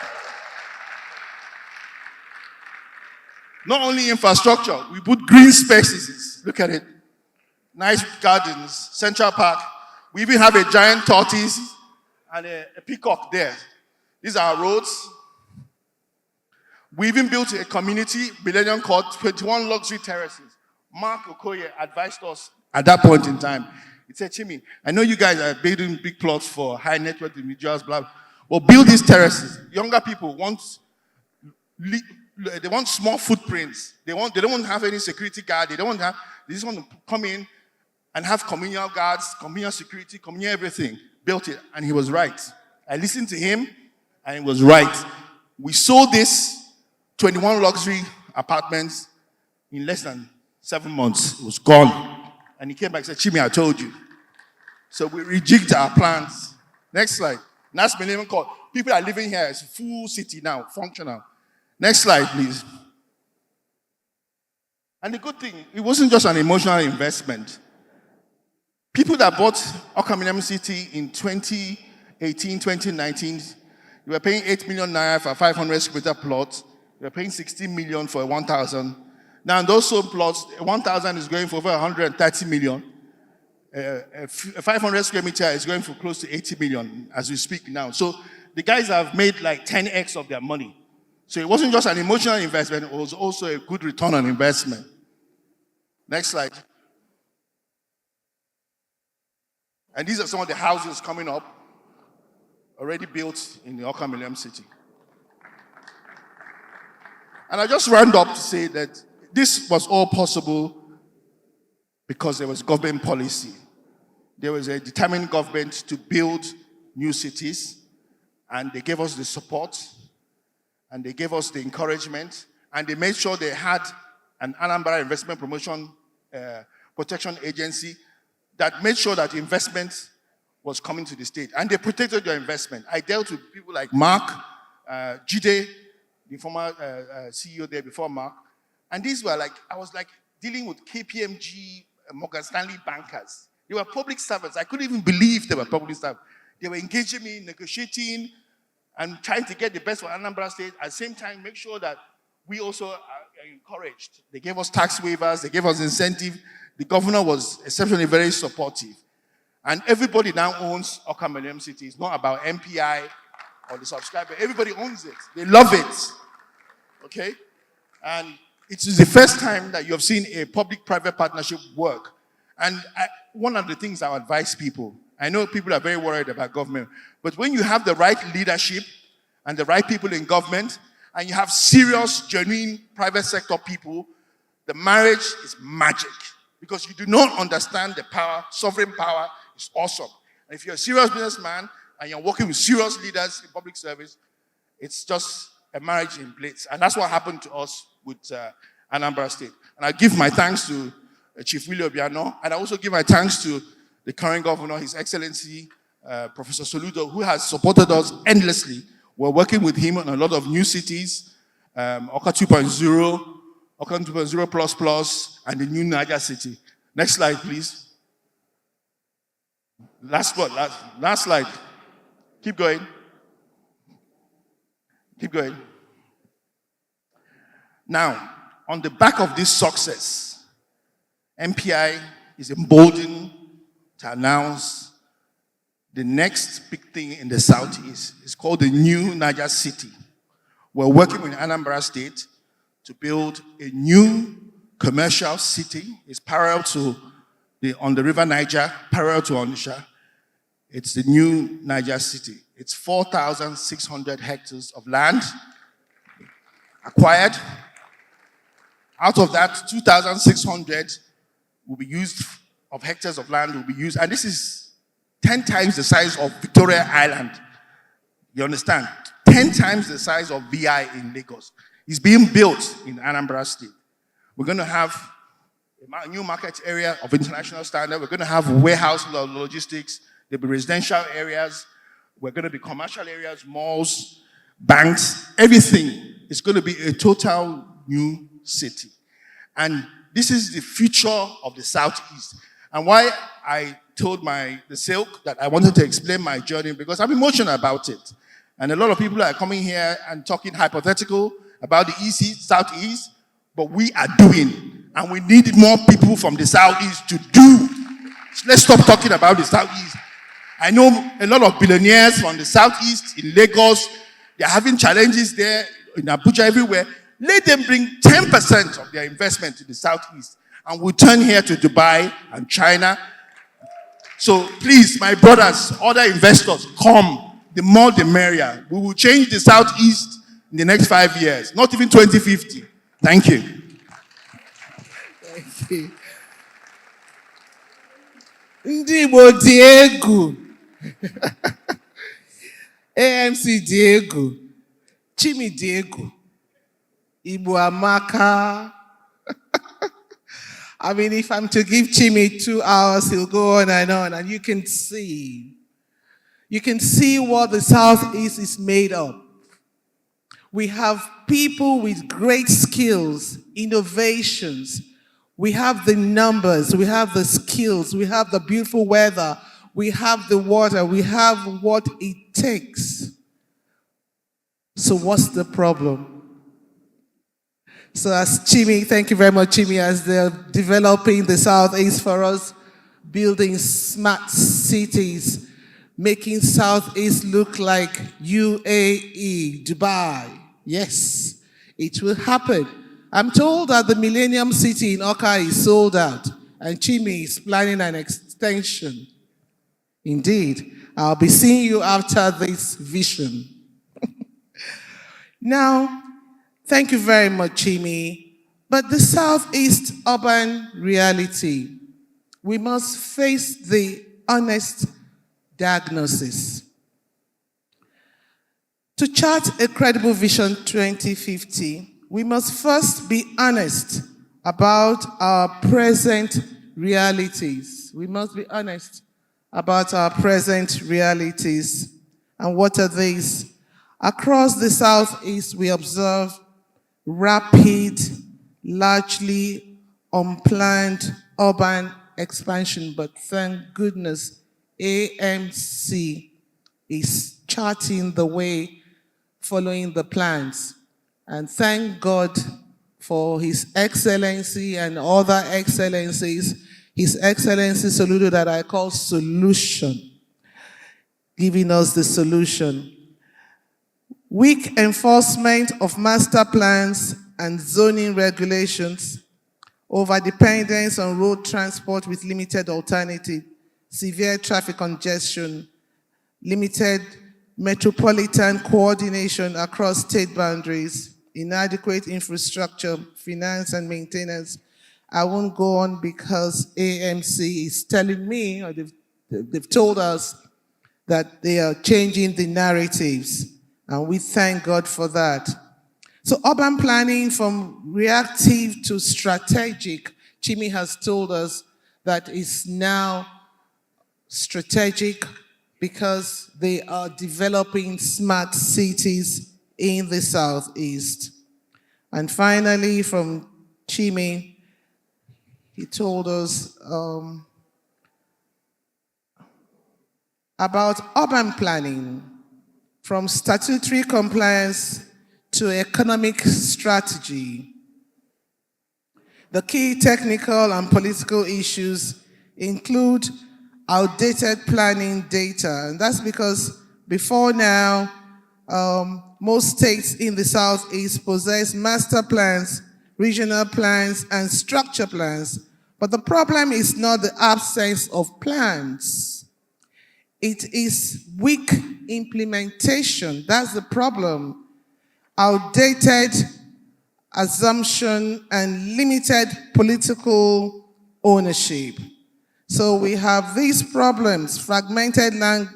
Not only infrastructure, we put green spaces. Look at it. Nice gardens, Central Park. We even have a giant tortoise and a peacock there. These are roads. We even built a community, Millennium Court, 21 luxury terraces. Mark Okoye advised us at that point in time. He said, Chimi, I know you guys are building big plots for high net worth individuals, blah, blah. Well, build these terraces. Younger people they want small footprints. They don't want to have any security guard. They just want to come in and have communal guards, communal security, communal everything. Built it, and he was right. I listened to him, and he was right. We sold this 21 luxury apartments in less than 7 months. It was gone. And he came back and said, Chimi, I told you. So we rejigged our plans. Next slide. That's Millennium Court. People are living here. It's a full city now, functional. Next slide, please. And the good thing, it wasn't just an emotional investment. People that bought Oka Millennium City in 2018, 2019, they were paying 8 million naira for a 500 square meter plot. They were paying 16 million for a 1,000. Now, in those sold plots, 1,000 is going for over 130 million. A 500 square meter is going for close to 80 million as we speak now. So the guys have made like 10x of their money. So it wasn't just an emotional investment, it was also a good return on investment. Next slide. And these are some of the houses coming up, already built in the Oka Millennium City. And I just round up to say that this was all possible because there was government policy. There was a determined government to build new cities, and they gave us the support, and they gave us the encouragement, and they made sure they had an Anambra Investment Protection Agency that made sure that investment was coming to the state, and they protected your investment. I dealt with people like Mark, Jide, the former CEO there before Mark, and these were like, I was like dealing with KPMG, Morgan Stanley bankers. They were public servants. I couldn't even believe they were public servants. They were engaging me, negotiating, and trying to get the best for Anambra State. At the same time, make sure that we also are encouraged. They gave us tax waivers. They gave us incentive. The governor was exceptionally very supportive. And everybody now owns Oka Millennium City. It's not about MPI or the subscriber. Everybody owns it. They love it. Okay? And it is the first time that you have seen a public-private partnership work. And one of the things I advise people, I know people are very worried about government, but when you have the right leadership and the right people in government, and you have serious, genuine private sector people, the marriage is magic. Because you do not understand the power, sovereign power is awesome. And if you're a serious businessman and you're working with serious leaders in public service, it's just a marriage in place. And that's what happened to us with Anambra State. And I give my thanks to Chief Willie Obiano, and I also give my thanks to the current governor, His Excellency, Professor Soludo, who has supported us endlessly. We're working with him on a lot of new cities, Oka 2.0, Oka 2.0 plus plus, and the new Niger City. Next slide, please. Last slide. Keep going. Keep going. Now, on the back of this success, MPI is emboldened to announce the next big thing in the Southeast. It's called the new Niger City. We're working with Anambra State to build a new commercial city. It's parallel to on the River Niger, parallel to Onitsha. It's the new Niger City. It's 4,600 hectares of land acquired. Out of that, 2,600 will be used, of hectares of land will be used, and this is 10 times the size of Victoria Island. You understand? 10 times the size of VI in Lagos. It's being built in Anambra State. We're going to have a new market area of international standard. We're going to have warehouse logistics. There'll be residential areas. We're going to be commercial areas, malls, banks, everything. It's going to be a total new city. And this is the future of the Southeast. And why I told the Silk that I wanted to explain my journey, because I'm emotional about it. And a lot of people are coming here and talking hypothetical about the East, Southeast, but we are doing. And we need more people from the Southeast to do. So let's stop talking about the Southeast. I know a lot of billionaires from the Southeast, in Lagos, they're having challenges there, in Abuja, everywhere. Let them bring 10% of their investment to the Southeast. And we'll turn here to Dubai and China. So please, my brothers, other investors, come. The more the merrier. We will change the Southeast in the next 5 years, not even 2050. Thank you. Thank you. Ndibo Diego. AMC Diego. Chimi Diego. Igbo Amaka. I mean, if I'm to give Chimi 2 hours, he'll go on, and you can see. You can see what the Southeast is made of. We have people with great skills, innovations. We have the numbers, we have the skills, we have the beautiful weather, we have the water, we have what it takes. So what's the problem? So as Chimi, thank you very much, Chimi, as they're developing the Southeast for us, building smart cities, making Southeast look like UAE, Dubai. Yes, it will happen. I'm told that the Millennium City in Oka is sold out, and Chimi is planning an extension. Indeed, I'll be seeing you after this vision. Now, thank you very much, Chimi. But the Southeast urban reality, we must face the honest diagnosis. To chart a credible vision 2050, we must first be honest about our present realities. We must be honest about our present realities. And what are these? Across the Southeast, we observe rapid, largely unplanned urban expansion, but thank goodness AMC is charting the way, following the plans. And thank God for His Excellency and other excellencies, His Excellency Soludo that I call Solution, giving us the solution. Weak enforcement of master plans and zoning regulations, overdependence on road transport with limited alternative, severe traffic congestion, limited metropolitan coordination across state boundaries, inadequate infrastructure, finance and maintenance. I won't go on because AMC is telling me, or they've told us that they are changing the narratives, and we thank God for that. So urban planning from reactive to strategic, Chimi has told us that is now strategic because they are developing smart cities in the Southeast. And finally, from Chimi, he told us about urban planning from statutory compliance to economic strategy. The key technical and political issues include outdated planning data, and that's because before now, most states in the Southeast possess master plans, regional plans, and structure plans. But the problem is not the absence of plans. It is weak implementation. That's the problem. Outdated assumption and limited political ownership. So we have these problems: fragmented land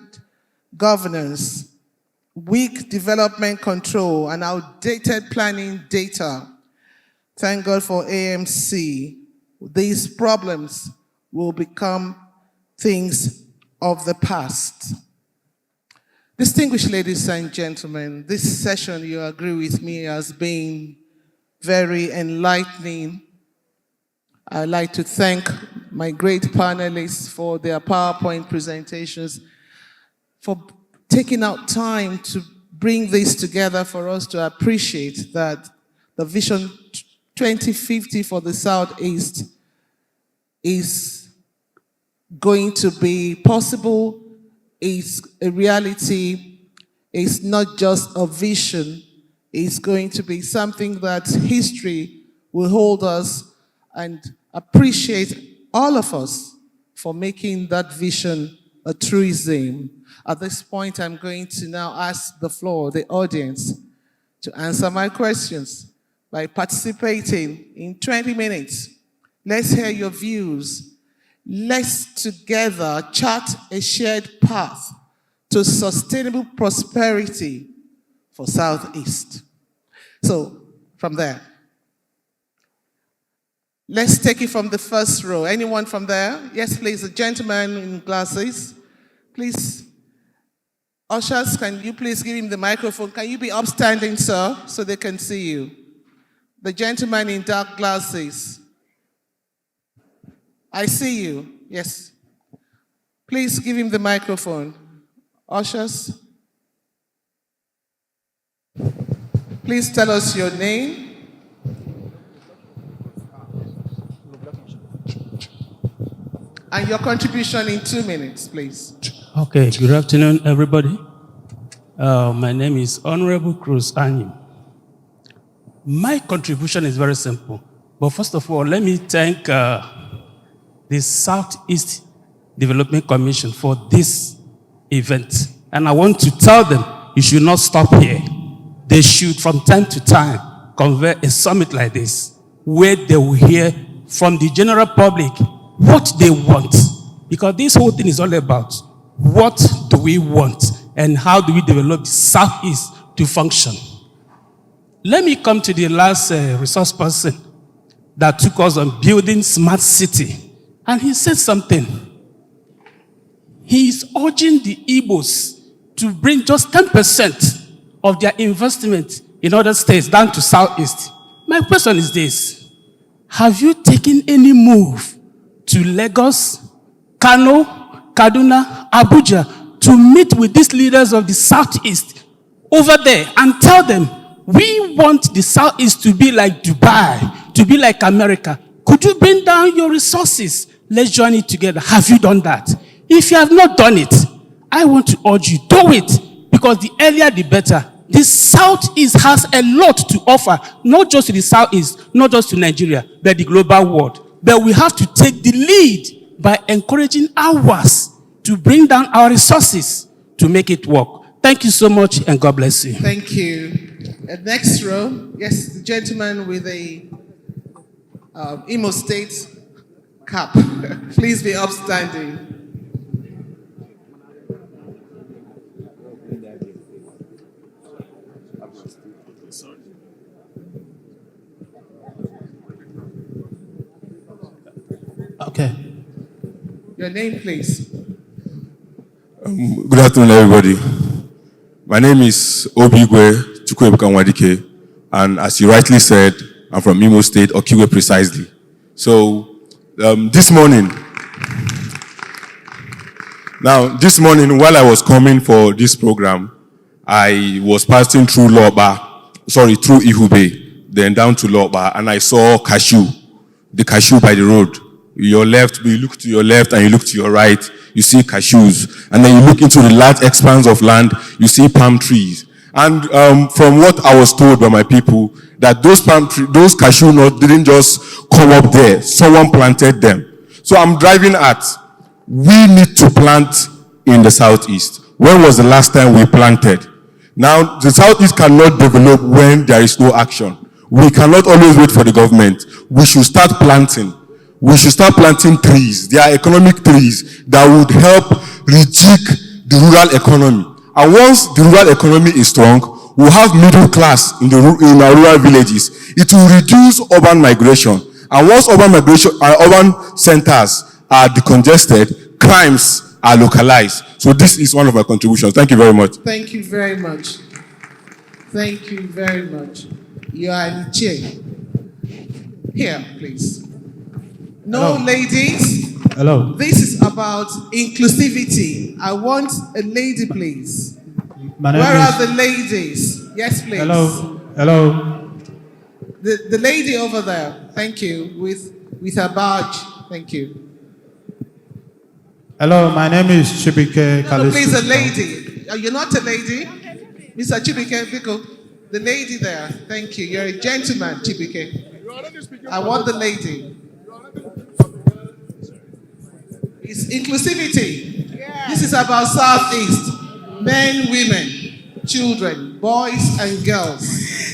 governance, weak development control, and outdated planning data. Thank God for AMC. These problems will become things of the past. Distinguished ladies and gentlemen, this session, you agree with me, has been very enlightening. I'd like to thank my great panelists for their PowerPoint presentations, for taking out time to bring this together for us to appreciate that the Vision 2050 for the Southeast is going to be possible, is a reality, is not just a vision, it's going to be something that history will hold us and appreciate all of us for making that vision a truism. At this point, I'm going to now ask the floor, the audience, to answer my questions by participating in 20 minutes. Let's hear your views. Let's together chart a shared path to sustainable prosperity for Southeast. So, from there, let's take it from the first row. Anyone from there? Yes, please, the gentleman in glasses. Please, ushers, can you please give him the microphone? Can you be upstanding, sir, so they can see you? The gentleman in dark glasses. I see you, yes. Please give him the microphone. Ushers. Please tell us your name. And your contribution in 2 minutes, please. Okay, good afternoon, everybody. My name is Honorable Cruz Anyim. My contribution is very simple. But first of all, let me thank the Southeast Development Commission for this event. And I want to tell them, you should not stop here. They should, from time to time, convene a summit like this, where they will hear from the general public what they want. Because this whole thing is all about what do we want and how do we develop the Southeast to function. Let me come to the last resource person that took us on building smart city. And he said something. He is urging the Igbos to bring just 10% of their investment in other states down to Southeast. My question is this. Have you taken any move to Lagos, Kano, Kaduna, Abuja to meet with these leaders of the Southeast over there and tell them, we want the Southeast to be like Dubai, to be like America. Could you bring down your resources? Let's join it together. Have you done that? If you have not done it, I want to urge you, do it. Because the earlier, the better. The Southeast has a lot to offer, not just to the Southeast, not just to Nigeria, but the global world. But we have to take the lead by encouraging ours to bring down our resources to make it work. Thank you so much, and God bless you. Thank you. Next row. Yes, the gentleman with the Imo State cap. Please be upstanding. Okay. Your name, please. Good afternoon, everybody. My name is Obigwe Chukwuebuka Nwadike, and as you rightly said, I'm from Imo State, Okiwe precisely. So, this morning, while I was coming for this program, I was passing through through Ihube, then down to Loba, and I saw the cashew by the road. You look to your left and you look to your right, you see cashews. And then you look into the large expanse of land, you see palm trees. And from what I was told by my people, that those cashew nuts didn't just come up there. Someone planted them. So I'm driving at, we need to plant in the Southeast. When was the last time we planted? Now, the Southeast cannot develop when there is no action. We cannot always wait for the government. We should start planting. We should start planting trees. They are economic trees that would help rejig the rural economy. And once the rural economy is strong, we'll have middle class in our rural villages. It will reduce urban migration. And once urban centers are decongested, crimes are localized. So this is one of my contributions. Thank you very much. Thank you very much. Thank you very much. You are in chair. Here, please. No, hello. Ladies. Hello. This is about inclusivity. I want a lady, please. Where are the ladies? Yes, please. Hello. Hello. The lady over there. Thank you. With her badge. Thank you. Hello, my name is Chibike Kalisu. No, please, a lady. You're not a lady? Mr. Chibike Biko. The lady there. Thank you. You're a gentleman, Chibike. I want the lady. It's inclusivity. Yeah. This is about Southeast. Men, women, children, boys and girls.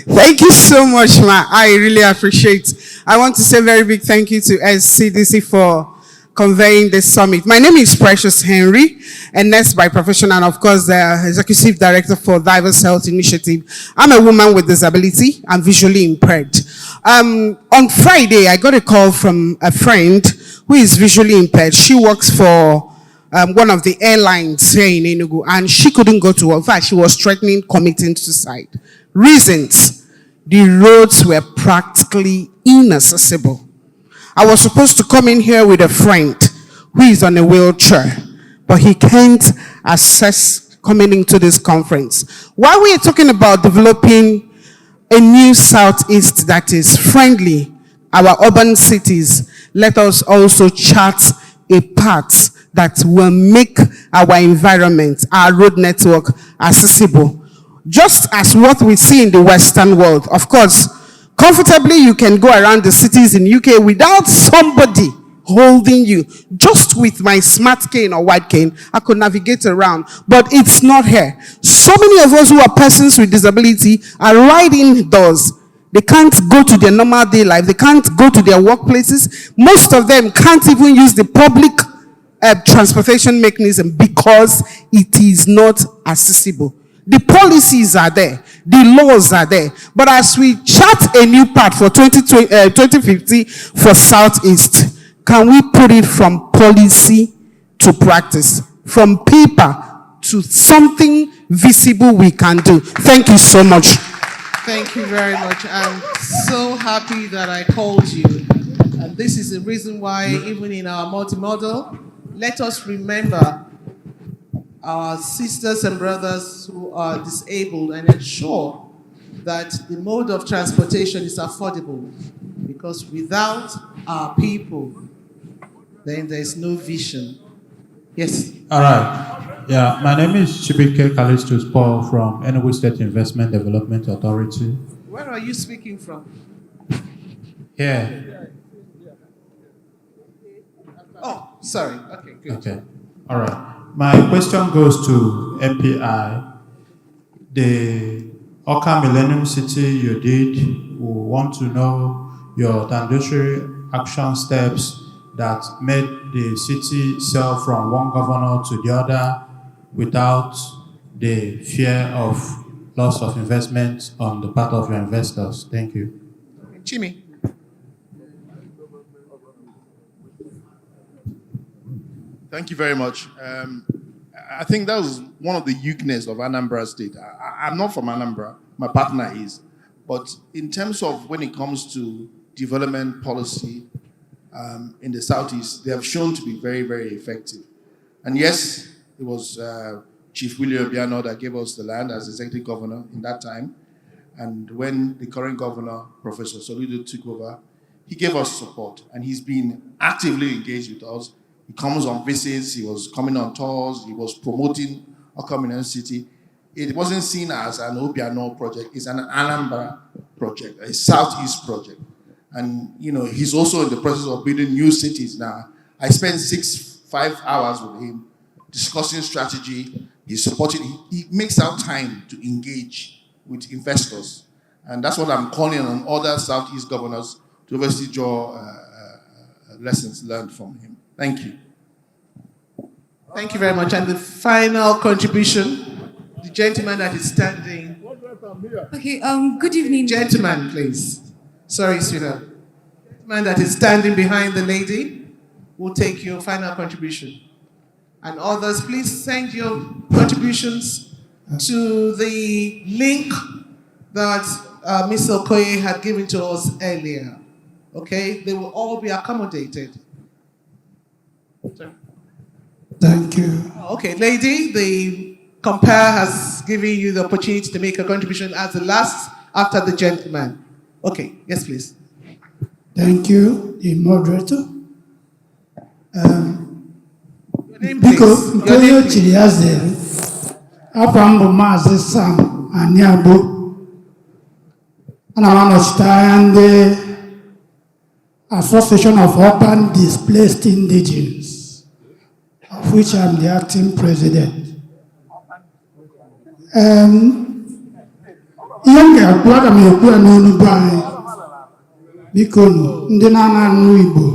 Thank you so much, Ma. I really appreciate. I want to say a very big thank you to SCDC for conveying this summit. My name is Precious Henry, a nurse by profession and of course the Executive Director for Diverse Health Initiative. I'm a woman with disability. I'm visually impaired. On Friday, I got a call from a friend who is visually impaired. She works for one of the airlines here in Enugu, and she couldn't go to work. In fact, she was threatening committing suicide. Reasons: the roads were practically inaccessible. I was supposed to come in here with a friend who is on a wheelchair, but he can't access coming into this conference. While we are talking about developing a new Southeast that is friendly, our urban cities, let us also chart a path that will make our environment, our road network accessible. Just as what we see in the Western world. Of course, comfortably you can go around the cities in UK without somebody holding you. Just with my smart cane or white cane, I could navigate around. But it's not here. So many of us who are persons with disability are right indoors. They can't go to their normal day life. They can't go to their workplaces. Most of them can't even use the public transportation mechanism because it is not accessible. The policies are there. The laws are there. But as we chart a new path for 2050 for Southeast, can we put it from policy to practice? From paper to something visible we can do? Thank you so much. Thank you very much. I'm so happy that I called you. And this is the reason why, even in our multimodal, let us remember our sisters and brothers who are disabled and ensure that the mode of transportation is affordable. Because without our people, then there is no vision. Yes? All right. Yeah, my name is Chibike Kalistus Paul from Enugu State Investment Development Authority. Where are you speaking from? Here. Oh, sorry. Okay, good. Okay. All right. My question goes to MPI. The Oka Millennium City you did, we want to know your tangible action steps that made the city sell from one governor to the other without the fear of loss of investment on the part of your investors. Thank you. Chimi. Thank you very much. I think that was one of the uniqueness of Anambra State. I'm not from Anambra, my partner is. But in terms of when it comes to development policy in the Southeast, they have shown to be very, very effective. And yes, it was Chief Willie Obiano that gave us the land as executive governor in that time. And when the current governor, Professor Soludo, took over, he gave us support. And he's been actively engaged with us. He comes on visits, he was coming on tours, he was promoting our community city. It wasn't seen as an Obiano project, it's an Anambra project, a Southeast project. And he's also in the process of building new cities now. I spent 5 hours with him discussing strategy. He's supporting, he makes out time to engage with investors. And that's what I'm calling on other Southeast governors to obviously draw lessons learned from him. Thank you. Thank you very much. And the final contribution, the gentleman that is standing. Okay, good evening. Gentleman, please. Sorry, sweetheart. The gentleman that is standing behind the lady will take your final contribution. And others, please send your contributions to the link that Ms. Okoye had given to us earlier. Okay? They will all be accommodated. Thank you. Okay, lady, the compare has given you the opportunity to make a contribution as the last after the gentleman. Okay, yes, please. Thank you, the moderator. Your name, please. Because Nkoyo Chiriazere, Afambo Mazi Sam Anyabo, and I want to start the Association of Urban Displaced Indigenes, of which I'm the acting president. Younger brother me go no buy because ndị na-anụ Igbo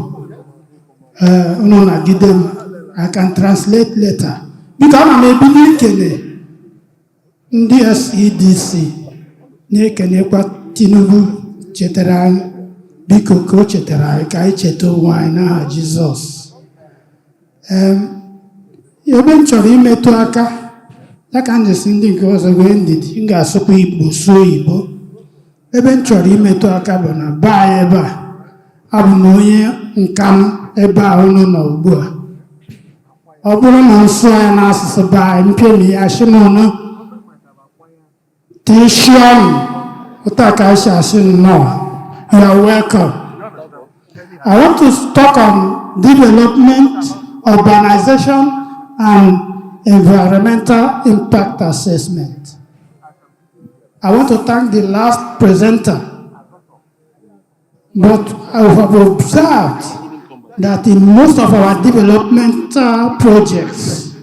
unu na gidem I can translate later because ana m ebili ikele ndị SEDC na-ekenekwa Tinubu chetara anyị biko ka o chetara anyị ka anyị cheta onwe anyị n'aha Jizọs. Ebe m chọrọ imetụ aka ya ka ndị si ndị nke ọzọ wee ndidi m ga-asụkwa Igbo suo Igbo. Ebe m chọrọ imetụ aka bụ na be anyị ebe a abụ m onye nka m ebe a unu nọ ugbu a. Ọ bụrụ na nsụ ya n'asụsụ be anyị mpịa ya asị m unu tishiọm ụta ka anyị si asị nnọọ. You are welcome. I want to talk on development, urbanization, and environmental impact assessment. I want to thank the last presenter, but I have observed that in most of our developmental projects,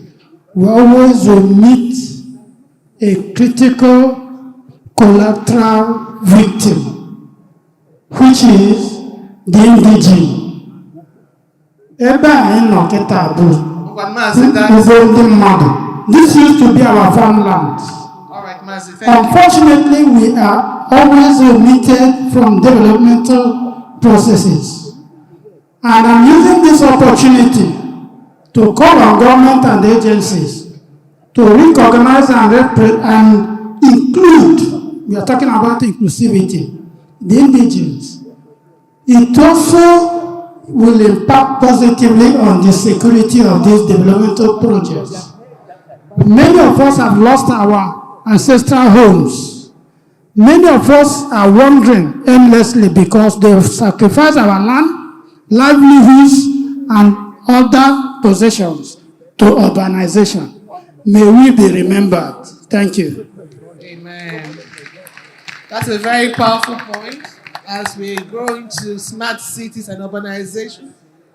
we always omit a critical collateral victim, which is the indigene. Ebe anyị nọ kịta bụ ugbo ndị mmadụ. This used to be our farmlands. Unfortunately, we are always omitted from developmental processes. And I'm using this opportunity to call on government and agencies to recognize and include, we are talking about inclusivity, the indigenes. It also will impact positively on the security of these developmental projects. Many of us have lost our ancestral homes. Many of us are wandering aimlessly because they have sacrificed our land, livelihoods, and other possessions to urbanization. may we be remembered. Thank you. Amen. That's a very powerful point. As we grow into smart cities and urbanization,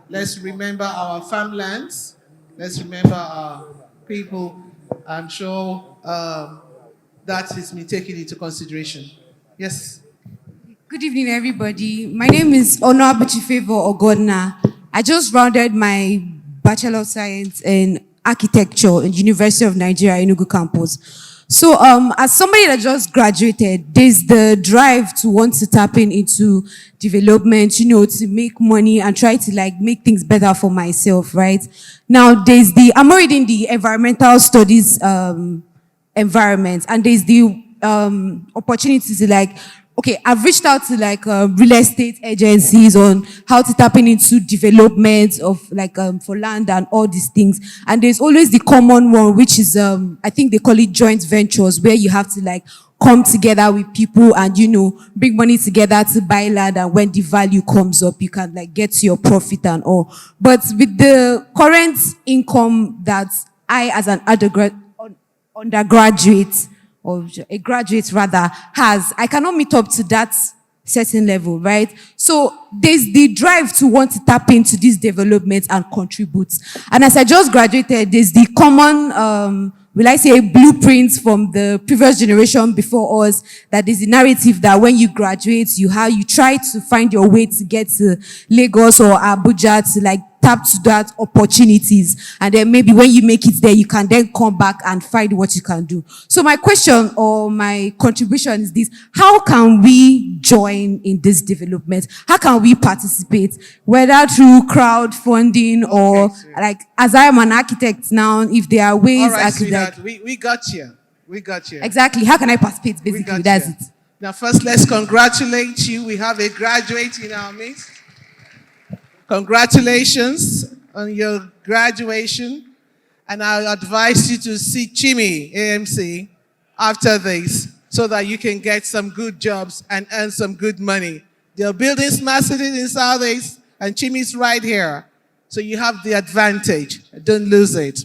let's remember our farmlands. Let's remember our people. I'm sure that is me taking into consideration. Yes. Good evening, everybody. My name is Honor Abuchifevo Ogodna. I just rounded my Bachelor of Science in Architecture in University of Nigeria, Enugu campus. So as somebody that just graduated, there's the drive to want to tap into development, to make money and try to like make things better for myself, right? Now I'm already in the environmental studies environment, and there's the opportunity to like, okay, I've reached out to like real estate agencies on how to tap into development of like for land and all these things. And there's always the common one, which is I think they call it joint ventures, where you have to like come together with people and bring money together to buy land, and when the value comes up, you can like get to your profit and all. But with the current income that I as an undergraduate or a graduate rather has, I cannot meet up to that certain level, right? So there's the drive to want to tap into these developments and contribute. And as I just graduated, there's the common, will I say, blueprints from the previous generation before us, that there's the narrative that when you graduate, you try to find your way to get to Lagos or Abuja to like tap to that opportunities. And then maybe when you make it there, you can then come back and find what you can do. So my question or my contribution is this: how can we join in this development? How can we participate? Whether through crowdfunding or like, as I am an architect now, if there are ways All right, I could like, we got you. We got you. exactly, how can I participate basically? That's it. Now first, let's congratulate you. We have a graduate in our midst. Congratulations on your graduation. And I advise you to see Chimi AMC after this so that you can get some good jobs and earn some good money. They're building smart cities in Southeast, and Chimi's right here. So you have the advantage. Don't lose it.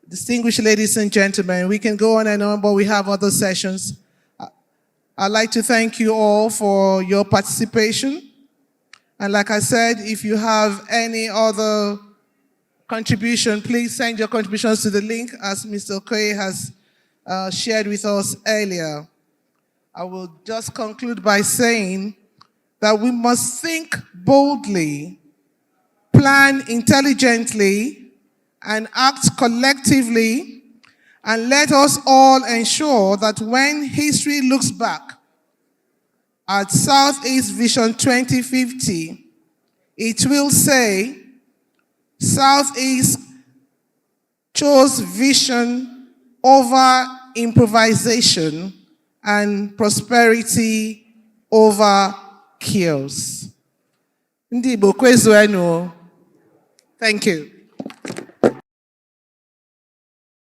Distinguished ladies and gentlemen, we can go on and on, but we have other sessions. I'd like to thank you all for your participation. And like I said, if you have any other contribution, please send your contributions to the link as Mr. Okoye has shared with us earlier. I will just conclude by saying that we must think boldly, plan intelligently, and act collectively, and let us all ensure that when history looks back at Southeast Vision 2050, it will say Southeast chose vision over improvisation and prosperity over chaos. Ndi Igbo kwezuenu. Thank you.